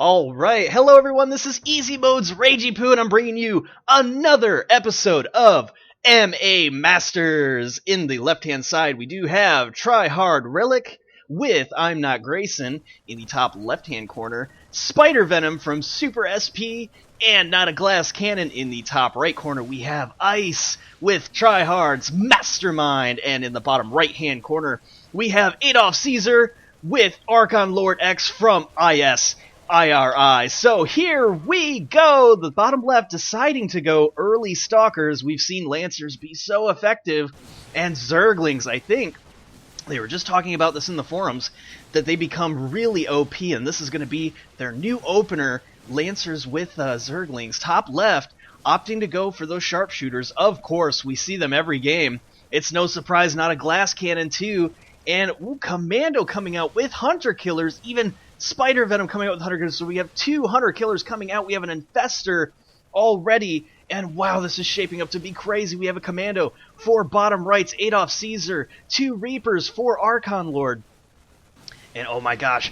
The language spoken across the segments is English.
Alright, hello everyone, this is Easy Mode's Ragey Poo, and I'm bringing you another episode of MA Masters. In the left-hand side, we do have TryHrd Relic with Imnotgrayson in the top left-hand corner, Spidervenom from SuprSP, and NotAGlassCannon in the top right corner. We have Ice with TryHrd's Mastermind, and in the bottom right-hand corner, we have AdolfCaesar with ArchonLordX from IsIrI. So here we go. The bottom left deciding to go early Stalkers. We've seen Lancers be so effective, and Zerglings, I think, they were just talking about this in the forums, that they become really OP, and this is going to be their new opener, Lancers with Zerglings. Top left, opting to go for those sharpshooters. Of course, we see them every game. It's no surprise, NotAGlassCannon too, and Commando coming out with Hunter Killers, even Spidervenom coming out with Hunter Killers. So we have two Hunter Killers coming out. We have an Infestor already. And wow, this is shaping up to be crazy. We have a Commando for bottom rights, AdolfCaesar, two Reapers for ArchonLord. And oh my gosh,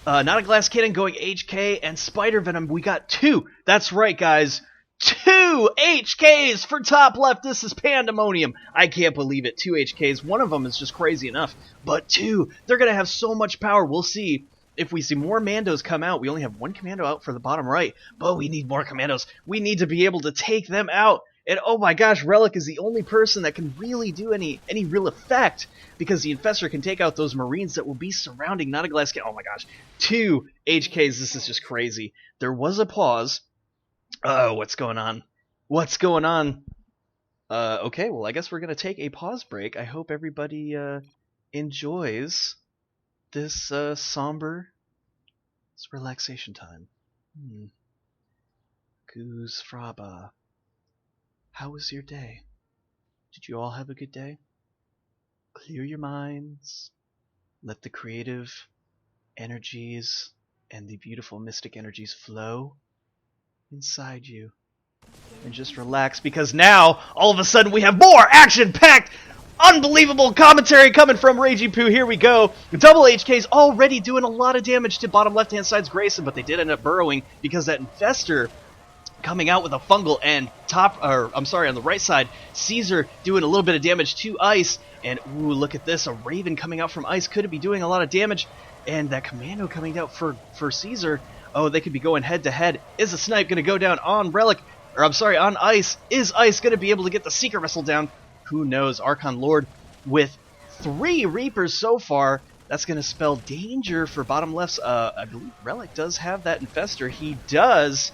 NotAGlassCannon going HK and Spidervenom. We got two. That's right, guys. Two HKs for top left. This is pandemonium. I can't believe it. Two HKs. One of them is just crazy enough. But two, they're going to have so much power. We'll see. If we see more Mandos come out, we only have one Commando out for the bottom right, but we need more Commandos. We need to be able to take them out. And oh my gosh, Relic is the only person that can really do any real effect, because the Infestor can take out those Marines that will be surrounding NotAGlassCannon. Oh my gosh, two HKs. This is just crazy. There was a pause. Oh, what's going on? What's going on? Okay, well, I guess we're going to take a pause break. I hope everybody enjoys this somber relaxation time. Goose Fraba. How was your day? Did you all have a good day? Clear your minds. Let the creative energies and the beautiful mystic energies flow inside you. And just relax, because now, all of a sudden, we have more action-packed, unbelievable commentary coming from Ragey Poo. Here we go. Double HKs already doing a lot of damage to bottom left-hand side's Grayson, but they did end up burrowing because that Infestor coming out with a fungal, and on the right side, Caesar doing a little bit of damage to Ice. And ooh, look at this, a Raven coming out from Ice could be doing a lot of damage, and that Commando coming out for Caesar. Oh, they could be going head-to-head. Is a snipe going to go down on Relic? Or I'm sorry, on Ice. Is Ice going to be able to get the Seeker Vessel down? Who knows? ArchonLord with three Reapers so far. That's going to spell danger for bottom lefts. I believe Relic does have that Infestor. He does.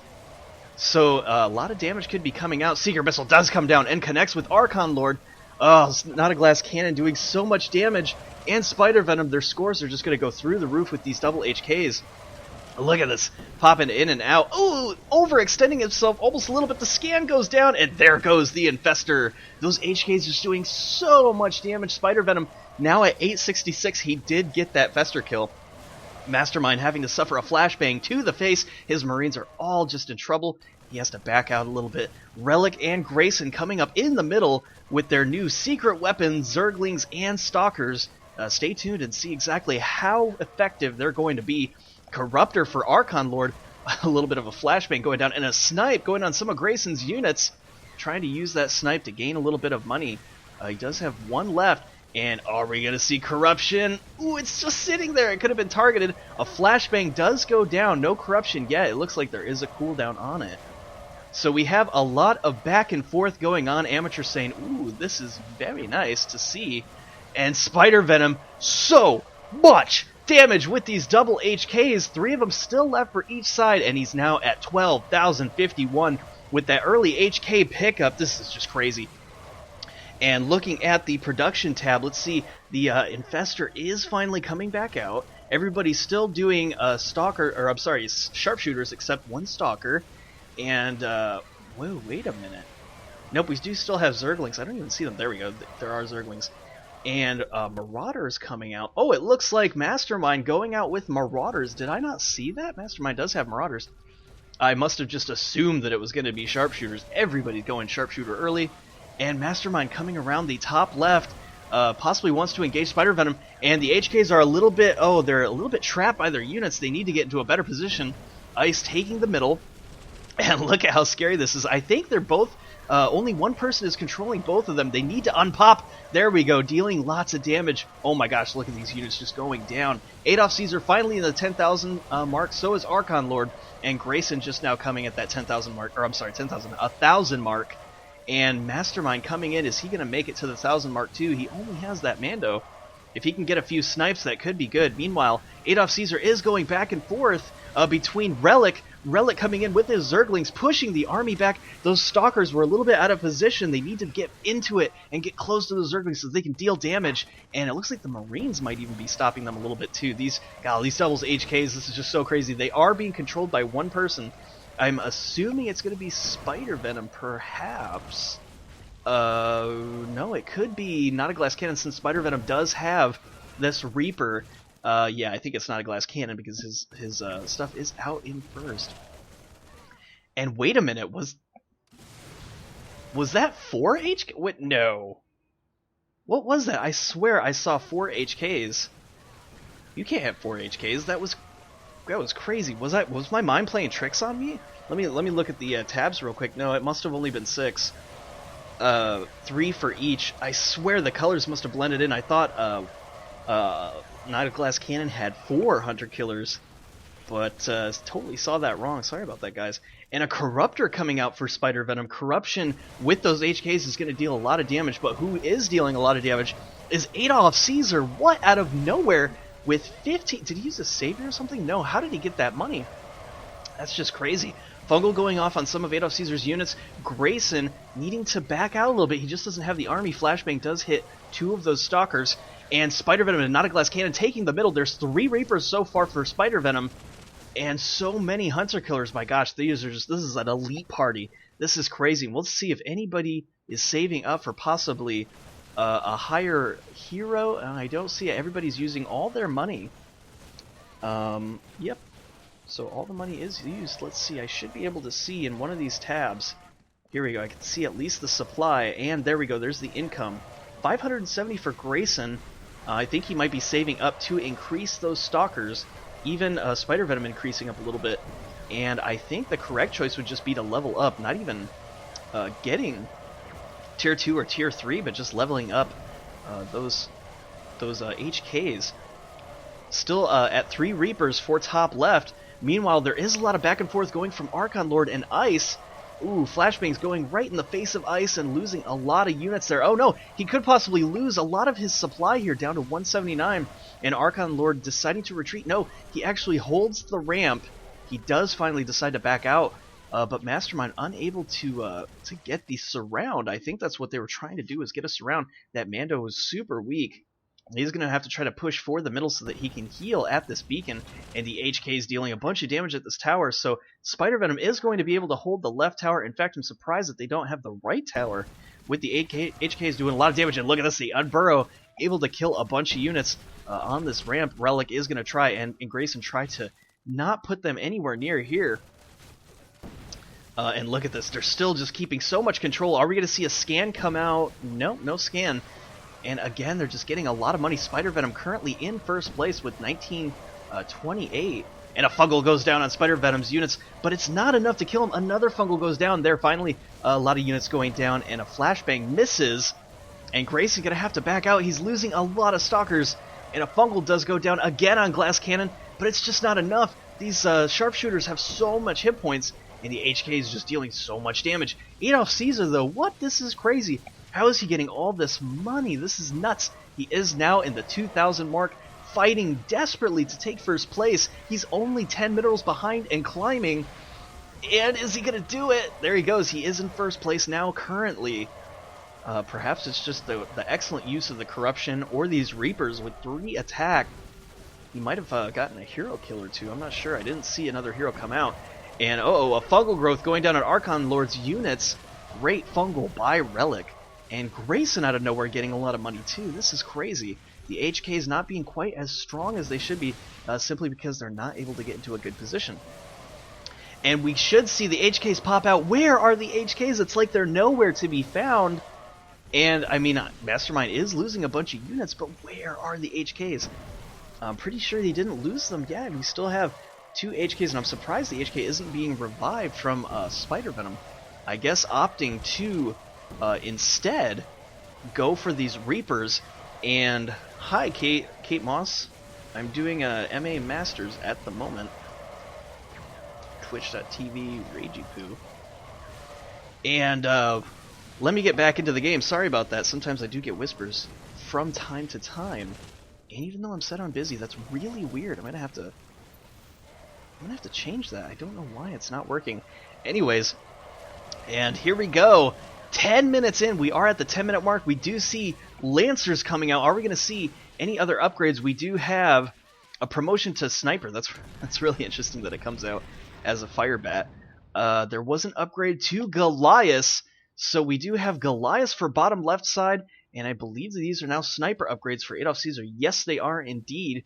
So a lot of damage could be coming out. Seeker Missile does come down and connects with ArchonLord. Oh, NotAGlassCannon doing so much damage. And Spidervenom, their scores are just going to go through the roof with these double HKs. Look at this, popping in and out. Ooh, overextending himself almost a little bit. The scan goes down, and there goes the Infestor. Those HKs just doing so much damage. Spidervenom now at 866. He did get that Fester kill. Mastermind having to suffer a flashbang to the face. His Marines are all just in trouble. He has to back out a little bit. Relic and Grayson coming up in the middle with their new secret weapons, Zerglings and Stalkers. Stay tuned and see exactly how effective they're going to be. Corruptor for ArchonLord, a little bit of a flashbang going down, and a snipe going on some of Grayson's units, trying to use that snipe to gain a little bit of money. He does have one left, and are we going to see corruption? Ooh, it's just sitting there. It could have been targeted. A flashbang does go down. No corruption yet. It looks like there is a cooldown on it. So we have a lot of back and forth going on. Amateur saying, ooh, this is very nice to see. And Spidervenom, so much damage with these double HKs. Three of them still left for each side, and he's now at 12,051 with that early HK pickup. This is just crazy. And looking at the production tab, let's see, the Infestor is finally coming back out. Everybody's still doing sharpshooters except one Stalker. And whoa, wait a minute. Nope, we do still have Zerglings. I don't even see them. There we go. There are Zerglings. And Marauders coming out. Oh, it looks like Mastermind going out with Marauders. Did I not see that? Mastermind does have Marauders. I must have just assumed that it was going to be Sharpshooters. Everybody's going Sharpshooter early. And Mastermind coming around the top left. Possibly wants to engage Spidervenom. And the HKs are a little bit... Oh, they're a little bit trapped by their units. They need to get into a better position. Ice taking the middle. And look at how scary this is. I think they're both, only one person is controlling both of them. They need to unpop. There we go, dealing lots of damage. Oh my gosh, look at these units just going down. AdolfCaesar finally in the 10,000 mark. So is ArchonLord. And Grayson just now coming at that 10,000 mark. Or I'm sorry, 1,000 mark. And Mastermind coming in. Is he going to make it to the 1,000 mark too? He only has that Mando. If he can get a few snipes, that could be good. Meanwhile, AdolfCaesar is going back and forth between Relic coming in with his Zerglings, pushing the army back. Those Stalkers were a little bit out of position. They need to get into it and get close to the Zerglings so they can deal damage. And it looks like the Marines might even be stopping them a little bit too. These doubles HKs, this is just so crazy. They are being controlled by one person. I'm assuming it's going to be Spidervenom, perhaps. No, it could be NotAGlassCannon, since Spidervenom does have this Reaper. Yeah, I think it's NotAGlassCannon because his stuff is out in first. And wait a minute, was that 4 HK? Wait, no. What was that? I swear I saw 4 HKs. You can't have 4 HKs. That was crazy. Was my mind playing tricks on me? Let me look at the tabs real quick. No, it must have only been 6. 3 for each. I swear the colors must have blended in. I thought NotAGlassCannon had 4 Hunter Killers, but totally saw that wrong. Sorry about that, guys. And a Corruptor coming out for Spidervenom. Corruption with those HKs is going to deal a lot of damage, but who is dealing a lot of damage is AdolfCaesar. What, out of nowhere, with 15... Did he use a Savior or something? No, how did he get that money? That's just crazy. Fungal going off on some of AdolfCaesar's units. Grayson needing to back out a little bit. He just doesn't have the army. Flashbang does hit 2 of those Stalkers. And Spidervenom and NotAGlassCannon taking the middle. There's 3 Reapers so far for Spidervenom. And so many Hunter Killers. My gosh, this is an elite party. This is crazy. We'll see if anybody is saving up for possibly a higher hero. I don't see it. Everybody's using all their money. Yep. So all the money is used. Let's see. I should be able to see in one of these tabs. Here we go. I can see at least the supply. And there we go. There's the income. 570 for Grayson. I think he might be saving up to increase those Stalkers. Even Spidervenom increasing up a little bit. And I think the correct choice would just be to level up. Not even getting Tier 2 or Tier 3, but just leveling up those HKs. Still at 3 Reapers for top left. Meanwhile, there is a lot of back and forth going from ArchonLord and Ice. Ooh, Flashbang's going right in the face of Ice and losing a lot of units there. Oh no, he could possibly lose a lot of his supply here, down to 179. And ArchonLord deciding to retreat. No, he actually holds the ramp. He does finally decide to back out. But Mastermind unable to get the surround. I think that's what they were trying to do, is get a surround. That Mando was super weak. He's going to have to try to push for the middle so that he can heal at this beacon, and the HK is dealing a bunch of damage at this tower, so Spidervenom is going to be able to hold the left tower. In fact, I'm surprised that they don't have the right tower, with the HKs doing a lot of damage. And look at this, the Unburrow able to kill a bunch of units on this ramp. Relic is going to try, and Grayson try to not put them anywhere near here. And look at this, they're still just keeping so much control. Are we going to see a scan come out? No, no scan. And again, they're just getting a lot of money. Spidervenom currently in first place with 1928. And a Fungal goes down on Spidervenom's units, but it's not enough to kill him. Another Fungal goes down. There, finally, a lot of units going down, and a Flashbang misses. And Grayson's going to have to back out. He's losing a lot of Stalkers. And a Fungal does go down again on Glass Cannon, but it's just not enough. These sharpshooters have so much hit points, and the HK is just dealing so much damage. AdolfCaesar, though, what? This is crazy. How is he getting all this money? This is nuts. He is now in the 2,000 mark, fighting desperately to take first place. He's only 10 minerals behind and climbing. And is he going to do it? There he goes. He is in first place now currently. Perhaps it's just the excellent use of the Corruption or these Reapers with 3 attack. He might have gotten a hero kill or 2. I'm not sure. I didn't see another hero come out. And a Fungal growth going down on ArchonLord's units. Great Fungal by Relic. And Grayson out of nowhere getting a lot of money too. This is crazy. The HKs not being quite as strong as they should be, simply because they're not able to get into a good position. And we should see the HKs pop out. Where are the HKs? It's like they're nowhere to be found. And, I mean, Mastermind is losing a bunch of units, but where are the HKs? I'm pretty sure they didn't lose them yet. We still have 2 HKs, and I'm surprised the HK isn't being revived from Spidervenom. I guess opting to instead go for these Reapers. And hi, Kate Moss. I'm doing a MA Masters at the moment. Twitch.tv RageyPoo. And let me get back into the game. Sorry about that. Sometimes I do get whispers from time to time. And even though I'm set on busy, that's really weird. I'm gonna have to change that. I don't know why it's not working. Anyways, and here we go. 10 minutes in, we are at the 10-minute mark. We do see Lancers coming out. Are we going to see any other upgrades? We do have a promotion to Sniper. That's really interesting that it comes out as a Fire Bat. There was an upgrade to Goliath, so we do have Goliath for bottom left side, and I believe that these are now Sniper upgrades for AdolfCaesar. Yes, they are indeed.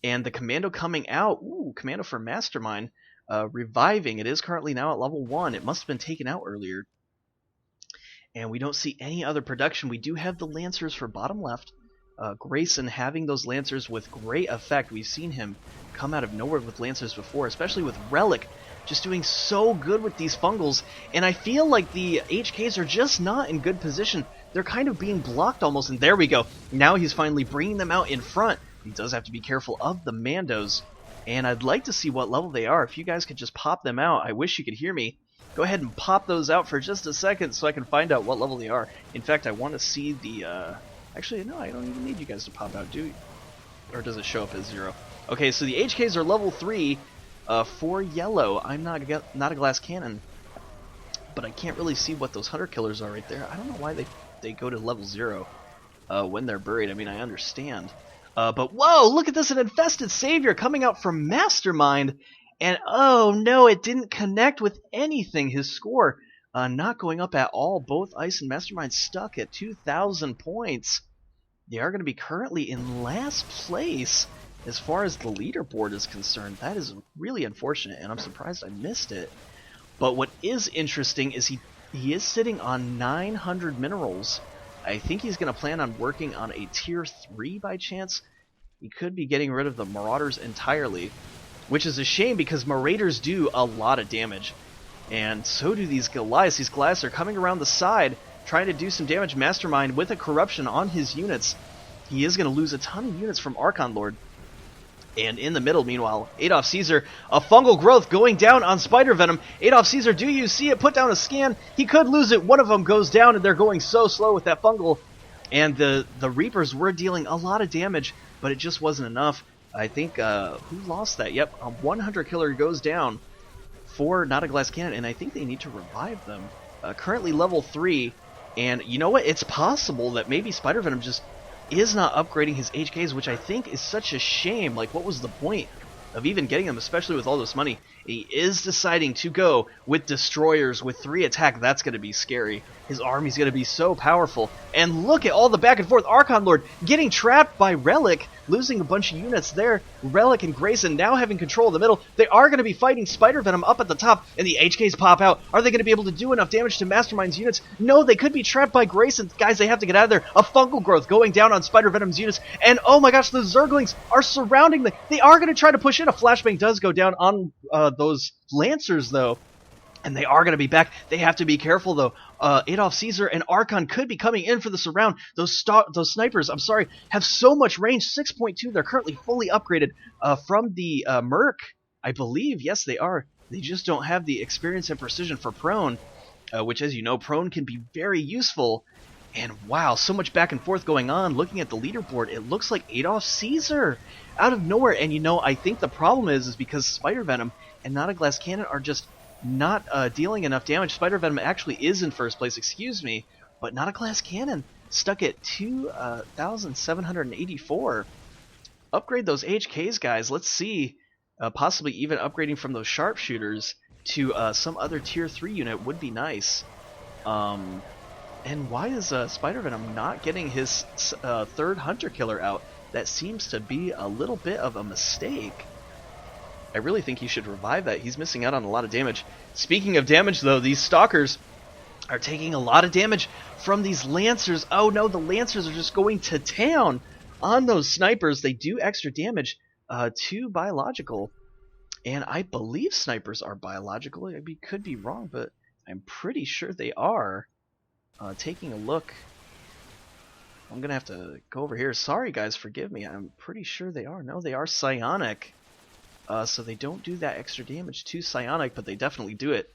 And the Commando coming out. Ooh, Commando for Mastermind. Reviving. It is currently now at level 1. It must have been taken out earlier. And we don't see any other production. We do have the Lancers for bottom left. Grayson having those Lancers with great effect. We've seen him come out of nowhere with Lancers before, especially with Relic, just doing so good with these fungals. And I feel like the HKs are just not in good position. They're kind of being blocked almost, and there we go. Now he's finally bringing them out in front. He does have to be careful of the Mandos, and I'd like to see what level they are. If you guys could just pop them out, I wish you could hear me. Go ahead and pop those out for just a second so I can find out what level they are. In fact, I want to see the... Actually, no, I don't even need you guys to pop out, do you? Or does it show up as 0? Okay, so the HKs are level 3 for yellow. I'm not a glass cannon, but I can't really see what those hunter killers are right there. I don't know why they go to level 0 when they're buried. I mean, I understand. But whoa, look at this, an infested savior coming out from Mastermind. And oh no, it didn't connect with anything. His score not going up at all. Both Ice and Mastermind stuck at 2,000 points. They are going to be currently in last place as far as the leaderboard is concerned. That is really unfortunate, and I'm surprised I missed it. But what is interesting is he is sitting on 900 minerals. I think he's going to plan on working on a tier 3 by chance. He could be getting rid of the Marauders entirely, which is a shame because Marauders do a lot of damage. And so do these Goliaths. These Goliaths are coming around the side, trying to do some damage. Mastermind with a corruption on his units. He is going to lose a ton of units from ArchonLord. And in the middle, meanwhile, AdolfCaesar, a fungal growth going down on Spidervenom. AdolfCaesar, do you see it? Put down a scan. He could lose it. One of them goes down, and they're going so slow with that fungal. And the Reapers were dealing a lot of damage, but it just wasn't enough. I think, who lost that? Yep, a 100 killer goes down for NotAGlassCannon, and I think they need to revive them. Currently level 3, and you know what? It's possible that maybe Spidervenom just is not upgrading his HKs, which I think is such a shame. Like, what was the point of even getting them, especially with all this money? He is deciding to go with Destroyers with 3 attack. That's going to be scary. His army's going to be so powerful. And look at all the back and forth. ArchonLord getting trapped by Relic, losing a bunch of units there. Relic and Grayson now having control of the middle. They are going to be fighting Spidervenom up at the top, and the HKs pop out. Are they going to be able to do enough damage to Mastermind's units? No, they could be trapped by Grayson. Guys, they have to get out of there. A fungal growth going down on Spidervenom's units, and oh my gosh, the Zerglings are surrounding them. They are going to try to push in. A flashbang does go down on those Lancers, though. And they are going to be back. They have to be careful, though. AdolfCaesar and Archon could be coming in for the surround. Those snipers, I'm sorry, have so much range. 6.2. They're currently fully upgraded from the Merc, I believe. Yes, they are. They just don't have the experience and precision for Prone, which, as you know, Prone can be very useful. And wow, so much back and forth going on. Looking at the leaderboard, it looks like AdolfCaesar out of nowhere. And you know, I think the problem is because Spidervenom and NotAGlassCannon are just not dealing enough damage. Spidervenom actually is in first place, excuse me, but NotAGlassCannon stuck at 2,784. Upgrade those HKs, guys. Let's see. Possibly even upgrading from those sharpshooters to some other tier 3 unit would be nice. And why is Spidervenom not getting his third hunter killer out? That seems to be a little bit of a mistake. I really think he should revive that. He's missing out on a lot of damage. Speaking of damage, though, these Stalkers are taking a lot of damage from these Lancers. Oh no, the Lancers are just going to town on those snipers. They do extra damage to biological. And I believe snipers are biological. I could be wrong, but I'm pretty sure they are. Taking a look, I'm going to have to go over here. Sorry, guys, forgive me. I'm pretty sure they are. No, they are psionic. So they don't do that extra damage to psionic, but they definitely do it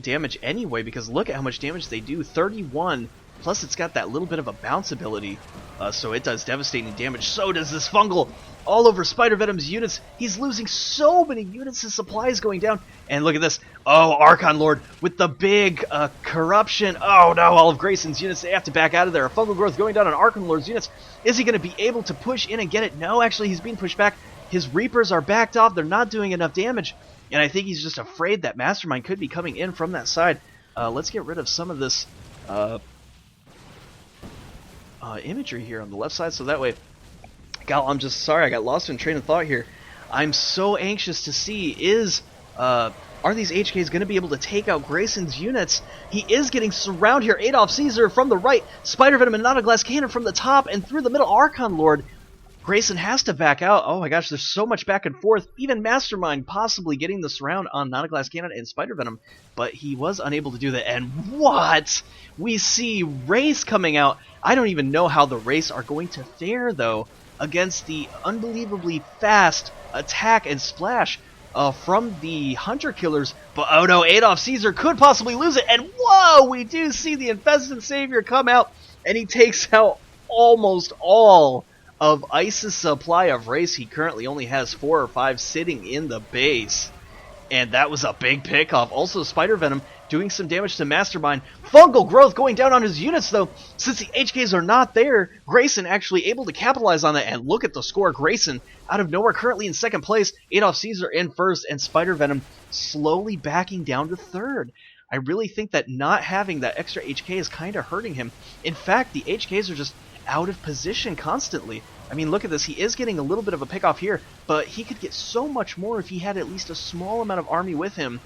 damage anyway, because look at how much damage they do. 31, plus it's got that little bit of a bounce ability, so it does devastating damage. So does this fungal all over Spidervenom's units. He's losing so many units, his supply is going down. And look at this. Oh, ArchonLord with the big corruption. Oh no, all of Grayson's units, they have to back out of there. A fungal growth going down on ArchonLord's units. Is he going to be able to push in and get it? No, actually he's being pushed back. His Reapers are backed off. They're not doing enough damage. And I think he's just afraid that Mastermind could be coming in from that side. Let's get rid of some of this imagery here on the left side, so that way... God, I'm just sorry, I got lost in train of thought here. I'm so anxious to see, are these HKs going to be able to take out Grayson's units? He is getting surrounded here. AdolfCaesar from the right, Spidervenom and NotAGlassCannon from the top, and through the middle, ArchonLord. Grayson has to back out. Oh my gosh, there's so much back and forth. Even Mastermind possibly getting the surround on NotAGlassCannon and Spidervenom, but he was unable to do that. And what? We see Race coming out. I don't even know how the Race are going to fare, though, against the unbelievably fast attack and splash from the Hunter Killers. But oh no, AdolfCaesar could possibly lose it. And whoa, we do see the Infested Savior come out, and he takes out almost all of Ice's supply of Race. He currently only has 4 or 5 sitting in the base. And that was a big pickoff. Also, Spidervenom doing some damage to Mastermind. Fungal growth going down on his units, though. Since the HKs are not there, Grayson actually able to capitalize on that. And look at the score. Grayson, out of nowhere, currently in second place. AdolfCaesar in first, and Spidervenom slowly backing down to third. I really think that not having that extra HK is kind of hurting him. In fact, the HKs are just out of position constantly. I mean, look at this. He is getting a little bit of a pick off here, but he could get so much more if he had at least a small amount of army with him.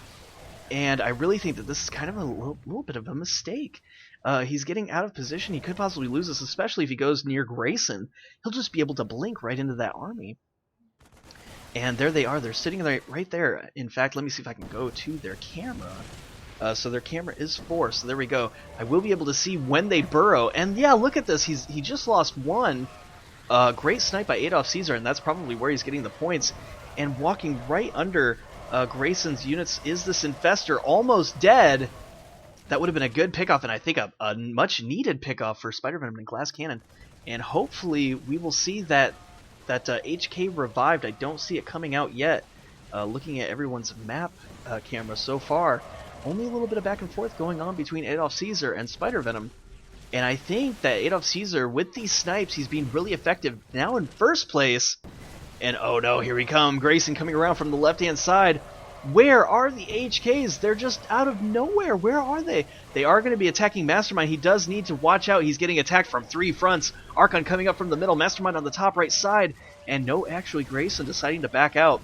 And I really think that this is kind of a little bit of a mistake. He's getting out of position. He could possibly lose this, especially if he goes near Grayson. He'll just be able to blink right into that army. And there they are. They're sitting right there. In fact, let me see if I can go to their camera. So their camera is 4, so there we go. I will be able to see when they burrow. And yeah, look at this. He just lost 1. Great snipe by AdolfCaesar, and that's probably where he's getting the points. And walking right under Grayson's units is this Infestor, almost dead. That would have been a good pickoff, and I think a much-needed pickoff for Spidervenom and Glass Cannon. And hopefully we will see that HK revived. I don't see it coming out yet. Looking at everyone's map camera so far, only a little bit of back and forth going on between AdolfCaesar and Spidervenom. And I think that AdolfCaesar, with these snipes, he's being really effective now in first place. And oh no, here we come. Grayson coming around from the left-hand side. Where are the HKs? They're just out of nowhere. Where are they? They are going to be attacking Mastermind. He does need to watch out. He's getting attacked from 3 fronts. Archon coming up from the middle. Mastermind on the top right side. And no, actually, Grayson deciding to back out.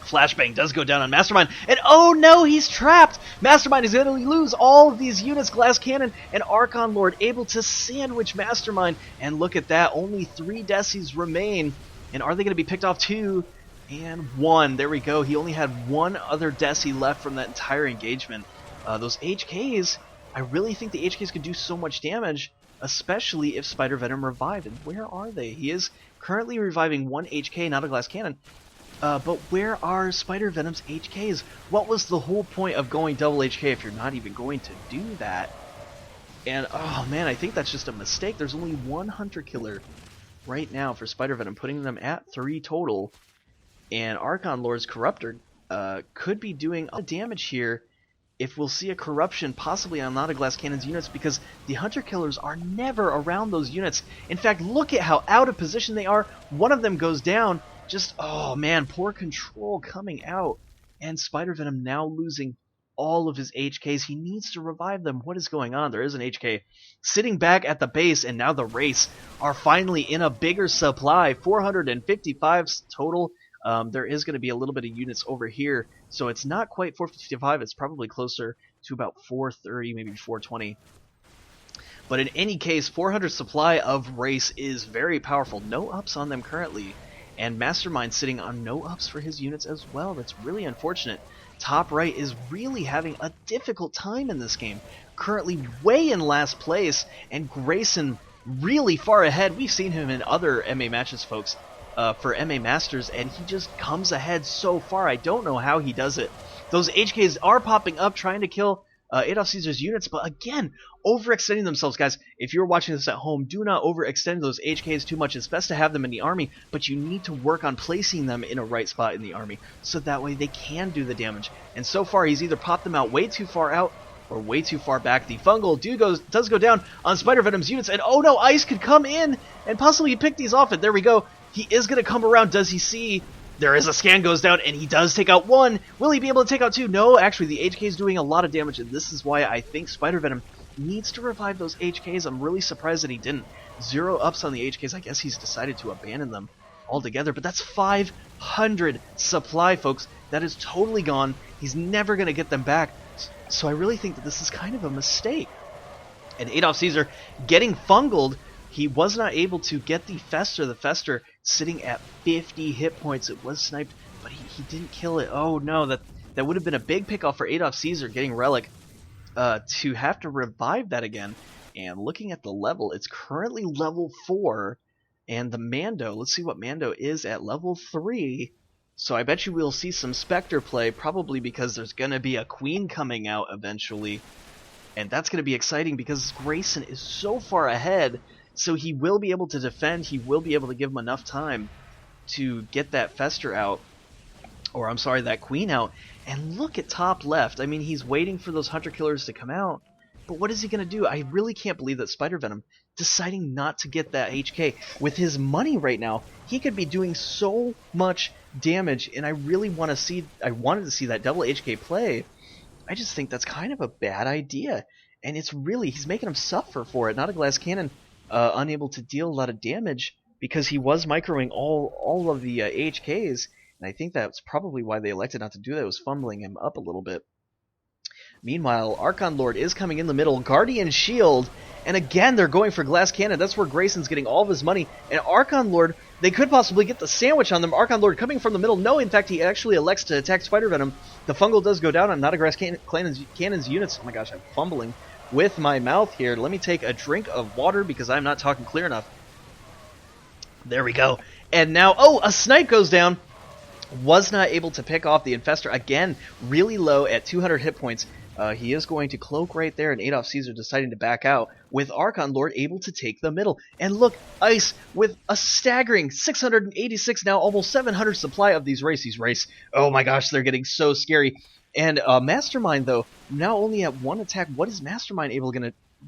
Flashbang does go down on Mastermind, and oh no, he's trapped! Mastermind is going to lose all of these units. Glass Cannon and ArchonLord able to sandwich Mastermind, and look at that, only 3 decies remain. And are they going to be picked off? 2 and 1. There we go. He only had 1 other deci left from that entire engagement. Those HKs, I really think the HKs could do so much damage, especially if Spidervenom revived. And where are they? He is currently reviving 1 HK, not a Glass Cannon. But where are Spidervenom's HKs? What was the whole point of going double HK if you're not even going to do that? And oh man, I think that's just a mistake. There's only 1 Hunter Killer right now for Spidervenom, putting them at 3 total. And ArchonLord's Corruptor could be doing a lot of damage here if we'll see a corruption possibly on NotAGlassCannon's units, because the Hunter Killers are never around those units. In fact, look at how out of position they are. One of them goes down. Just, oh man, poor control coming out. And Spidervenom now losing all of his HKs. He needs to revive them. What is going on? There is an HK sitting back at the base, and now the Race are finally in a bigger supply. 455 total. There is going to be a little bit of units over here, so it's not quite 455. It's probably closer to about 430, maybe 420. But in any case, 400 supply of Race is very powerful. No ups on them currently. And Mastermind sitting on no ups for his units as well. That's really unfortunate. Top right is really having a difficult time in this game. Currently way in last place, and Grayson really far ahead. We've seen him in other MA matches, folks, for MA Masters, and he just comes ahead so far. I don't know how he does it. Those HKs are popping up, trying to kill AdolfCaesar's units, but again, overextending themselves, guys. If you're watching this at home, do not overextend those HKs too much. It's best to have them in the army, but you need to work on placing them in a right spot in the army, so that way they can do the damage. And so far, he's either popped them out way too far out, or way too far back. The fungal does go down on Spidervenom's units, and oh no, Ice could come in and possibly pick these off, and there we go. He is going to come around. Does he see? There is a scan goes down, and he does take out one. Will he be able to take out two? No, actually, the HK is doing a lot of damage, and this is why I think Spidervenom needs to revive those HKs. I'm really surprised that he didn't. 0 ups on the HKs. I guess he's decided to abandon them altogether, but that's 500 supply, folks. That is totally gone. He's never going to get them back, so I really think that this is kind of a mistake. And AdolfCaesar getting fungled. He was not able to get the Fester. The Fester sitting at 50 hit points. It was sniped, but he didn't kill it. Oh no, that would have been a big pickoff for AdolfCaesar getting Relic to have to revive that again. And looking at the level, it's currently level 4. And the Mando, let's see what Mando is at level 3. So I bet you we'll see some Spectre play, probably because there's going to be a Queen coming out eventually. And that's going to be exciting because Grayson is so far ahead. So he will be able to defend, he will be able to give him enough time to get that Fester out, or I'm sorry, that Queen out. And look at top left. I mean, he's waiting for those Hunter Killers to come out, but what is he going to do? I really can't believe that Spidervenom deciding not to get that HK. With his money right now, he could be doing so much damage, and I really wanted to see that double HK play. I just think that's kind of a bad idea, and it's really, he's making him suffer for it. NotAGlassCannon unable to deal a lot of damage because he was microing all of the HKs, and I think that's probably why they elected not to do that. It was fumbling him up a little bit. Meanwhile, ArchonLord is coming in the middle, Guardian Shield, and again they're going for Glass Cannon. That's where Grayson's getting all of his money, and ArchonLord, they could possibly get the sandwich on them. ArchonLord coming from the middle. No, in fact, he actually elects to attack Spidervenom. The fungal does go down on NotAGlassCannon's units. Oh my gosh, I'm fumbling with my mouth here. Let me take a drink of water because I'm not talking clear enough. There we go. And now, oh, a snipe goes down. Was not able to pick off the Infestor. Again, really low at 200 hit points. He is going to cloak right there, and AdolfCaesar deciding to back out, with ArchonLord able to take the middle. And look, Ice with a staggering 686, now almost 700 supply of these race. Oh my gosh, they're getting so scary. And Mastermind, though, now only at 1 attack. What is Mastermind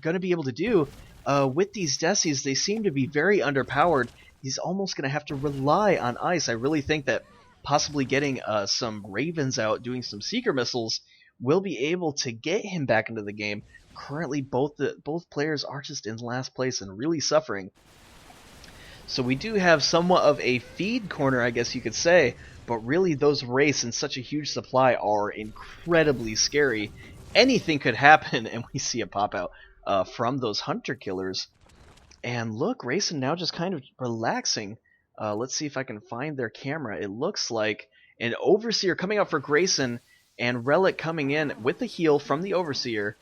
gonna be able to do with these Decies? They seem to be very underpowered. He's almost gonna have to rely on Ice. I really think that possibly getting some Ravens out, doing some Seeker missiles, will be able to get him back into the game. Currently, both players are just in last place and really suffering. So we do have somewhat of a feed corner, I guess you could say. But really, those Wraiths in such a huge supply are incredibly scary. Anything could happen, and we see a pop out from those Hunter Killers. And look, Grayson now just kind of relaxing. Let's see if I can find their camera. It looks like an Overseer coming out for Grayson, and Relic coming in with the heal from the Overseer.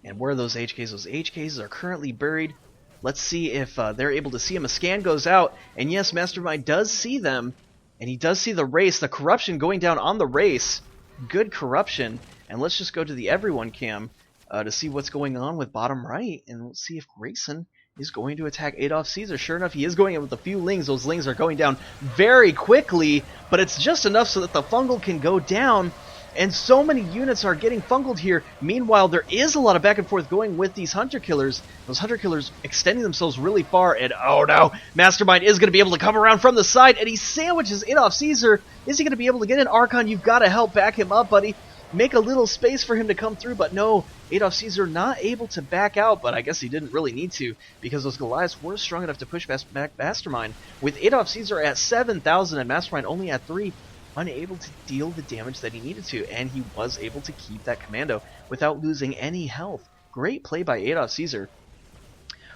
And where are those HKs? Those HKs are currently buried. Let's see if they're able to see him. A scan goes out, and yes, Mastermind does see them. And he does see the race, the corruption going down on the race. Good corruption. And let's just go to the everyone cam to see what's going on with bottom right. And let's see if Grayson is going to attack AdolfCaesar. Sure enough, he is going in with a few Lings. Those Lings are going down very quickly, but it's just enough so that the fungal can go down. And so many units are getting fungled here. Meanwhile, there is a lot of back and forth going with these Hunter Killers. Those Hunter Killers extending themselves really far. And oh no, Mastermind is going to be able to come around from the side. And he sandwiches AdolfCaesar. Is he going to be able to get in? Archon, you've got to help back him up, buddy. Make a little space for him to come through. But no, AdolfCaesar not able to back out. But I guess he didn't really need to, because those Goliaths were strong enough to push back Mastermind. With AdolfCaesar at 7,000 and Mastermind only at 3. Unable to deal the damage that he needed to, and he was able to keep that commando without losing any health. Great play by AdolfCaesar.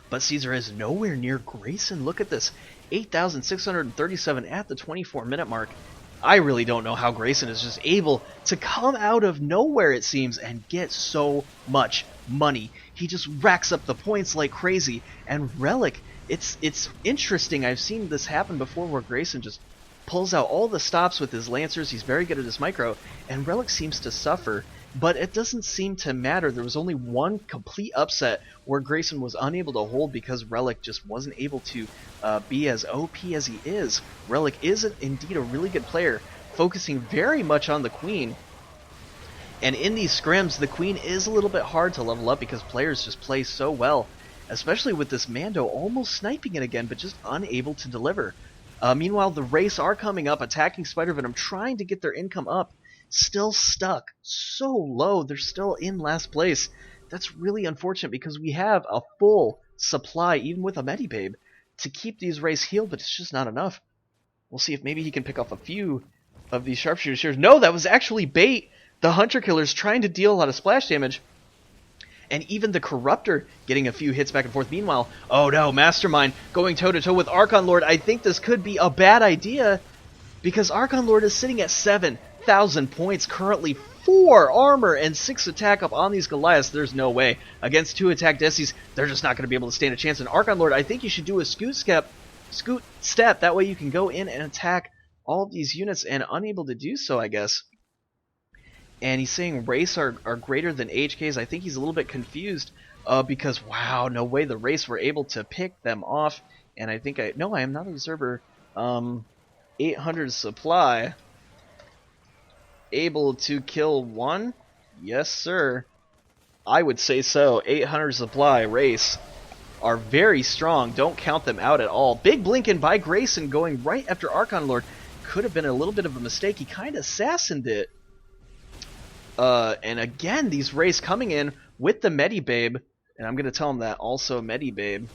But Caesar is nowhere near Grayson. Look at this. 8,637 at the 24-minute mark. I really don't know how Grayson is just able to come out of nowhere, it seems, and get so much money. He just racks up the points like crazy. And Relic, it's interesting. I've seen this happen before where Grayson just pulls out all the stops with his Lancers. He's very good at his micro, and Relic seems to suffer. But it doesn't seem to matter. There was only one complete upset where Grayson was unable to hold because Relic just wasn't able to be as OP as he is. Relic is indeed a really good player, focusing very much on the Queen. And in these scrims, the Queen is a little bit hard to level up because players just play so well, especially with this Mando almost sniping it again, but just unable to deliver. Meanwhile, the Wraiths are coming up, attacking Spidervenom, trying to get their income up. Still stuck so low. They're still in last place. That's really unfortunate because we have a full supply, even with a Medibabe, to keep these Wraiths healed, but it's just not enough. We'll see if maybe he can pick off a few of these sharpshooters here. No, that was actually bait. The Hunter Killer's trying to deal a lot of splash damage, and even the Corruptor getting a few hits back and forth. Meanwhile, oh no, Mastermind going toe-to-toe with ArchonLord. I think this could be a bad idea because ArchonLord is sitting at 7,000 points, currently 4 armor and 6 attack up on these Goliaths. There's no way. Against 2 attack Decies, they're just not going to be able to stand a chance. And ArchonLord, I think you should do a scoot step. That way you can go in and attack all of these units, and unable to do so, I guess. And he's saying Wraiths are greater than HKs. I think he's a little bit confused because, wow, no way the Wraiths were able to pick them off. And I think I am not an observer. 800 supply. Able to kill 1? Yes, sir. I would say so. 800 supply Wraiths are very strong. Don't count them out at all. Big blinking by Grayson going right after ArchonLord. Could have been a little bit of a mistake. He kind of assassined it. And again, these Wraiths coming in with the Medibabe. And I'm going to tell him that also Medibabe.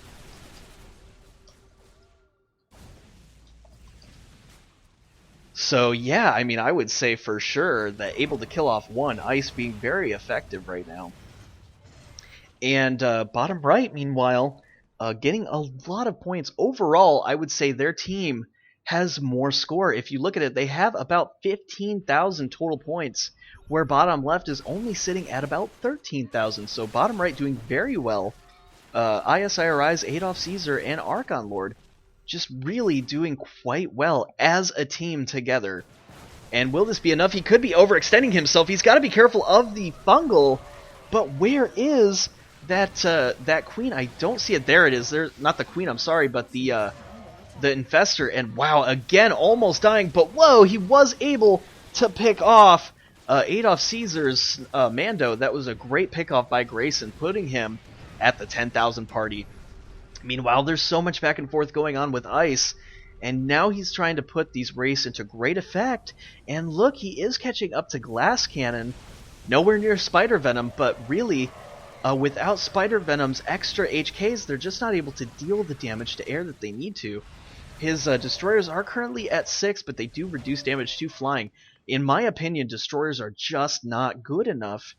So yeah, I mean, I would say for sure that able to kill off 1, Ice being very effective right now. And bottom right, meanwhile, getting a lot of points. Overall, I would say their team has more score. If you look at it, they have about 15,000 total points, where bottom left is only sitting at about 13,000. So bottom right doing very well. IsIrI's AdolfCaesar and ArchonLord just really doing quite well as a team together. And will this be enough? He could be overextending himself. He's got to be careful of the fungal. But where is that Queen? I don't see it. There it is. There's not the Queen, I'm sorry, but the Infestor. And wow, again, almost dying. But whoa, he was able to pick off AdolfCaesar's Mando. That was a great pickoff by Grayson, putting him at the 10,000 party. Meanwhile, there's so much back and forth going on with Ice, and now he's trying to put these Wraiths into great effect. And look, he is catching up to Glasscannon, nowhere near Spidervenom, but really, without Spidervenom's extra HKs, they're just not able to deal the damage to air that they need to. His Destroyers are currently at 6, but they do reduce damage to flying. In my opinion, Destroyers are just not good enough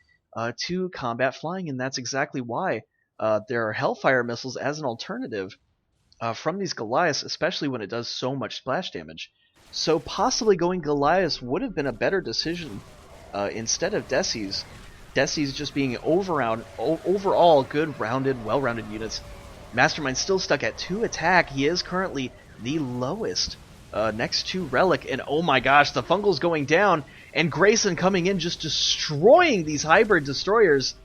to combat flying, and that's exactly why. There are Hellfire missiles as an alternative from these Goliaths, especially when it does so much splash damage. So possibly going Goliaths would have been a better decision instead of Decies. Decies just being overall good, rounded, well-rounded units. Mastermind still stuck at 2 attack. He is currently the lowest next to Relic. And oh my gosh, the Fungal's going down. And Grayson coming in just destroying these hybrid destroyers.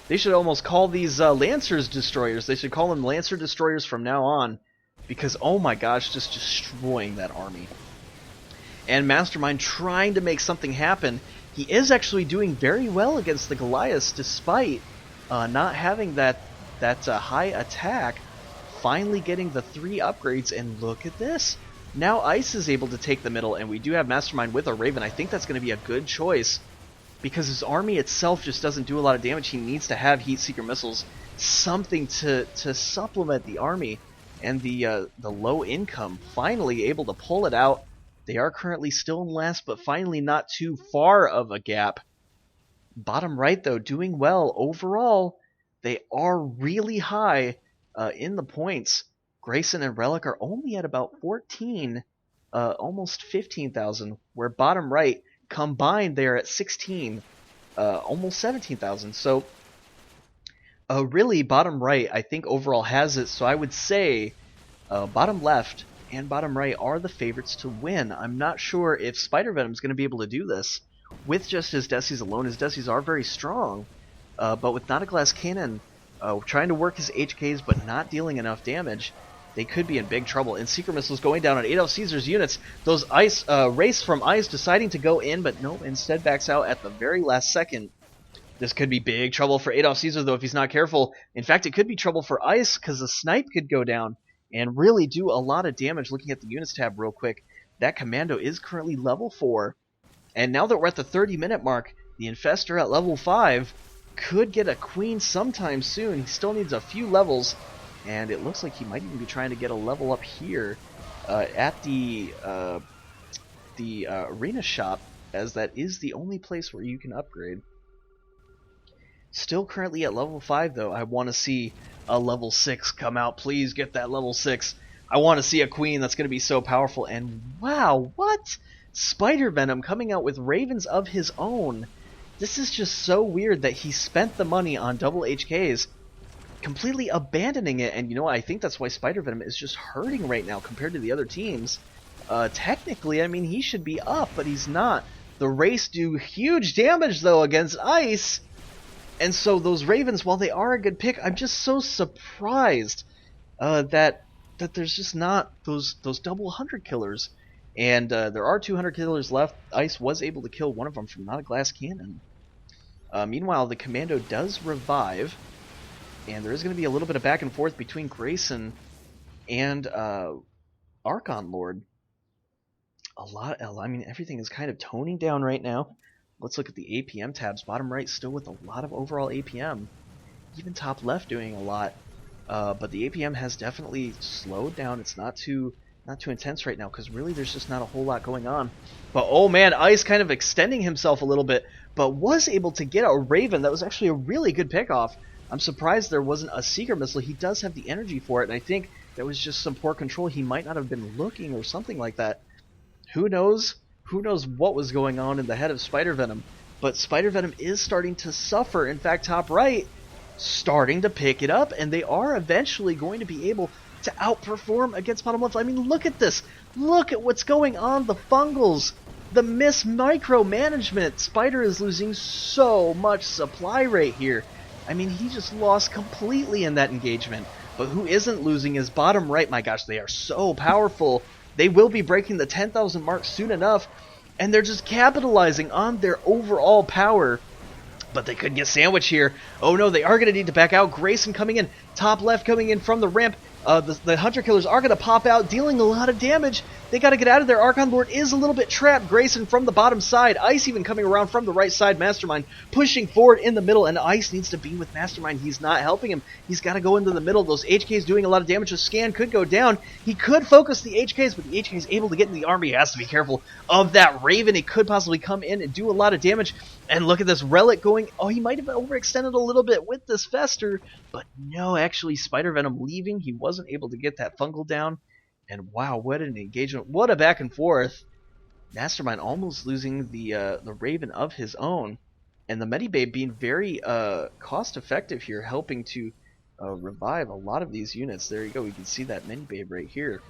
They should almost call these Lancers destroyers. They should call them Lancer destroyers from now on. Because, oh my gosh, just destroying that army. And Mastermind trying to make something happen. He is actually doing very well against the Goliaths, despite not having that high attack. Finally getting the 3 upgrades, and look at this. Now Ice is able to take the middle, and we do have Mastermind with a Raven. I think that's going to be a good choice. Because his army itself just doesn't do a lot of damage. He needs to have Heat Seeker missiles, something to supplement the army. And the low income, finally able to pull it out. They are currently still in last, but finally not too far of a gap. Bottom right, though, doing well. Overall, they are really high in the points. Grayson and Relic are only at about 14, almost 15,000, where bottom right combined they're at 16, almost 17,000. So really bottom right I think overall has it, so I would say bottom left and bottom right are the favorites to win. I'm not sure if Spidervenom is going to be able to do this with just his Decies alone. His Decies are very strong, but with NotAGlassCannon trying to work his HKs but not dealing enough damage, they could be in big trouble. And Secret Missiles going down on AdolfCaesar's units. Those ice race from ice deciding to go in, but no, instead backs out at the very last second. This could be big trouble for AdolfCaesar, though, if he's not careful. In fact, it could be trouble for ice, because the snipe could go down and really do a lot of damage. Looking at the units tab real quick, that commando is currently level 4. And now that we're at the 30-minute mark, the Infestor at level 5 could get a queen sometime soon. He still needs a few levels, and it looks like he might even be trying to get a level up here at the arena shop, as that is the only place where you can upgrade. Still currently at level 5, though. I want to see a level 6 come out. Please get that level 6. I want to see a queen that's going to be so powerful. And wow, what? Spidervenom coming out with ravens of his own. This is just so weird that he spent the money on double HKs, completely abandoning it. And you know what? I think that's why Spidervenom is just hurting right now compared to the other teams. Technically, I mean, he should be up, but he's not. The Wraiths do huge damage, though, against ice. And so those ravens, while they are a good pick, I'm just so surprised that there's just not those double 100 killers. And there are 200 killers left. Ice was able to kill one of them from NotAGlassCannon. Meanwhile, the commando does revive, and there is going to be a little bit of back and forth between Grayson and ArchonLord. I mean, everything is kind of toning down right now. Let's look at the APM tabs. Bottom right still with a lot of overall APM. Even top left doing a lot. But the APM has definitely slowed down. It's not too intense right now, because really there's just not a whole lot going on. But oh man, Ice kind of extending himself a little bit, but was able to get a Raven. That was actually a really good pickoff. I'm surprised there wasn't a Secret Missile. He does have the energy for it, and I think that was just some poor control. He might not have been looking or something like that. Who knows? Who knows what was going on in the head of Spidervenom? But Spidervenom is starting to suffer. In fact, top right starting to pick it up, and they are eventually going to be able to outperform against bottom left. I mean, look at this. Look at what's going on. The fungals, the micromanagement. Spider is losing so much supply rate here. I mean, he just lost completely in that engagement. But who isn't losing is bottom right. My gosh, they are so powerful. They will be breaking the 10,000 mark soon enough, and they're just capitalizing on their overall power. But they could get sandwiched here. Oh no, they are going to need to back out. Grayson coming in, top left coming in from the ramp. The Hunter Killers are going to pop out, dealing a lot of damage. They got to get out of there. ArchonLord is a little bit trapped. Grayson from the bottom side. Ice even coming around from the right side. Mastermind pushing forward in the middle, and Ice needs to be with Mastermind. He's not helping him. He's got to go into the middle. Those HKs doing a lot of damage. The scan could go down. He could focus the HKs, but the HK is able to get in the army. He has to be careful of that Raven. It could possibly come in and do a lot of damage. And look at this Relic going. Oh, he might have overextended a little bit with this Fester, but no, actually Spidervenom leaving. He wasn't able to get that fungal down. And wow, what an engagement. What a back and forth. Mastermind almost losing the Raven of his own. And the Medibabe being very cost effective here, helping to revive a lot of these units. There you go, you can see that Medibabe right here.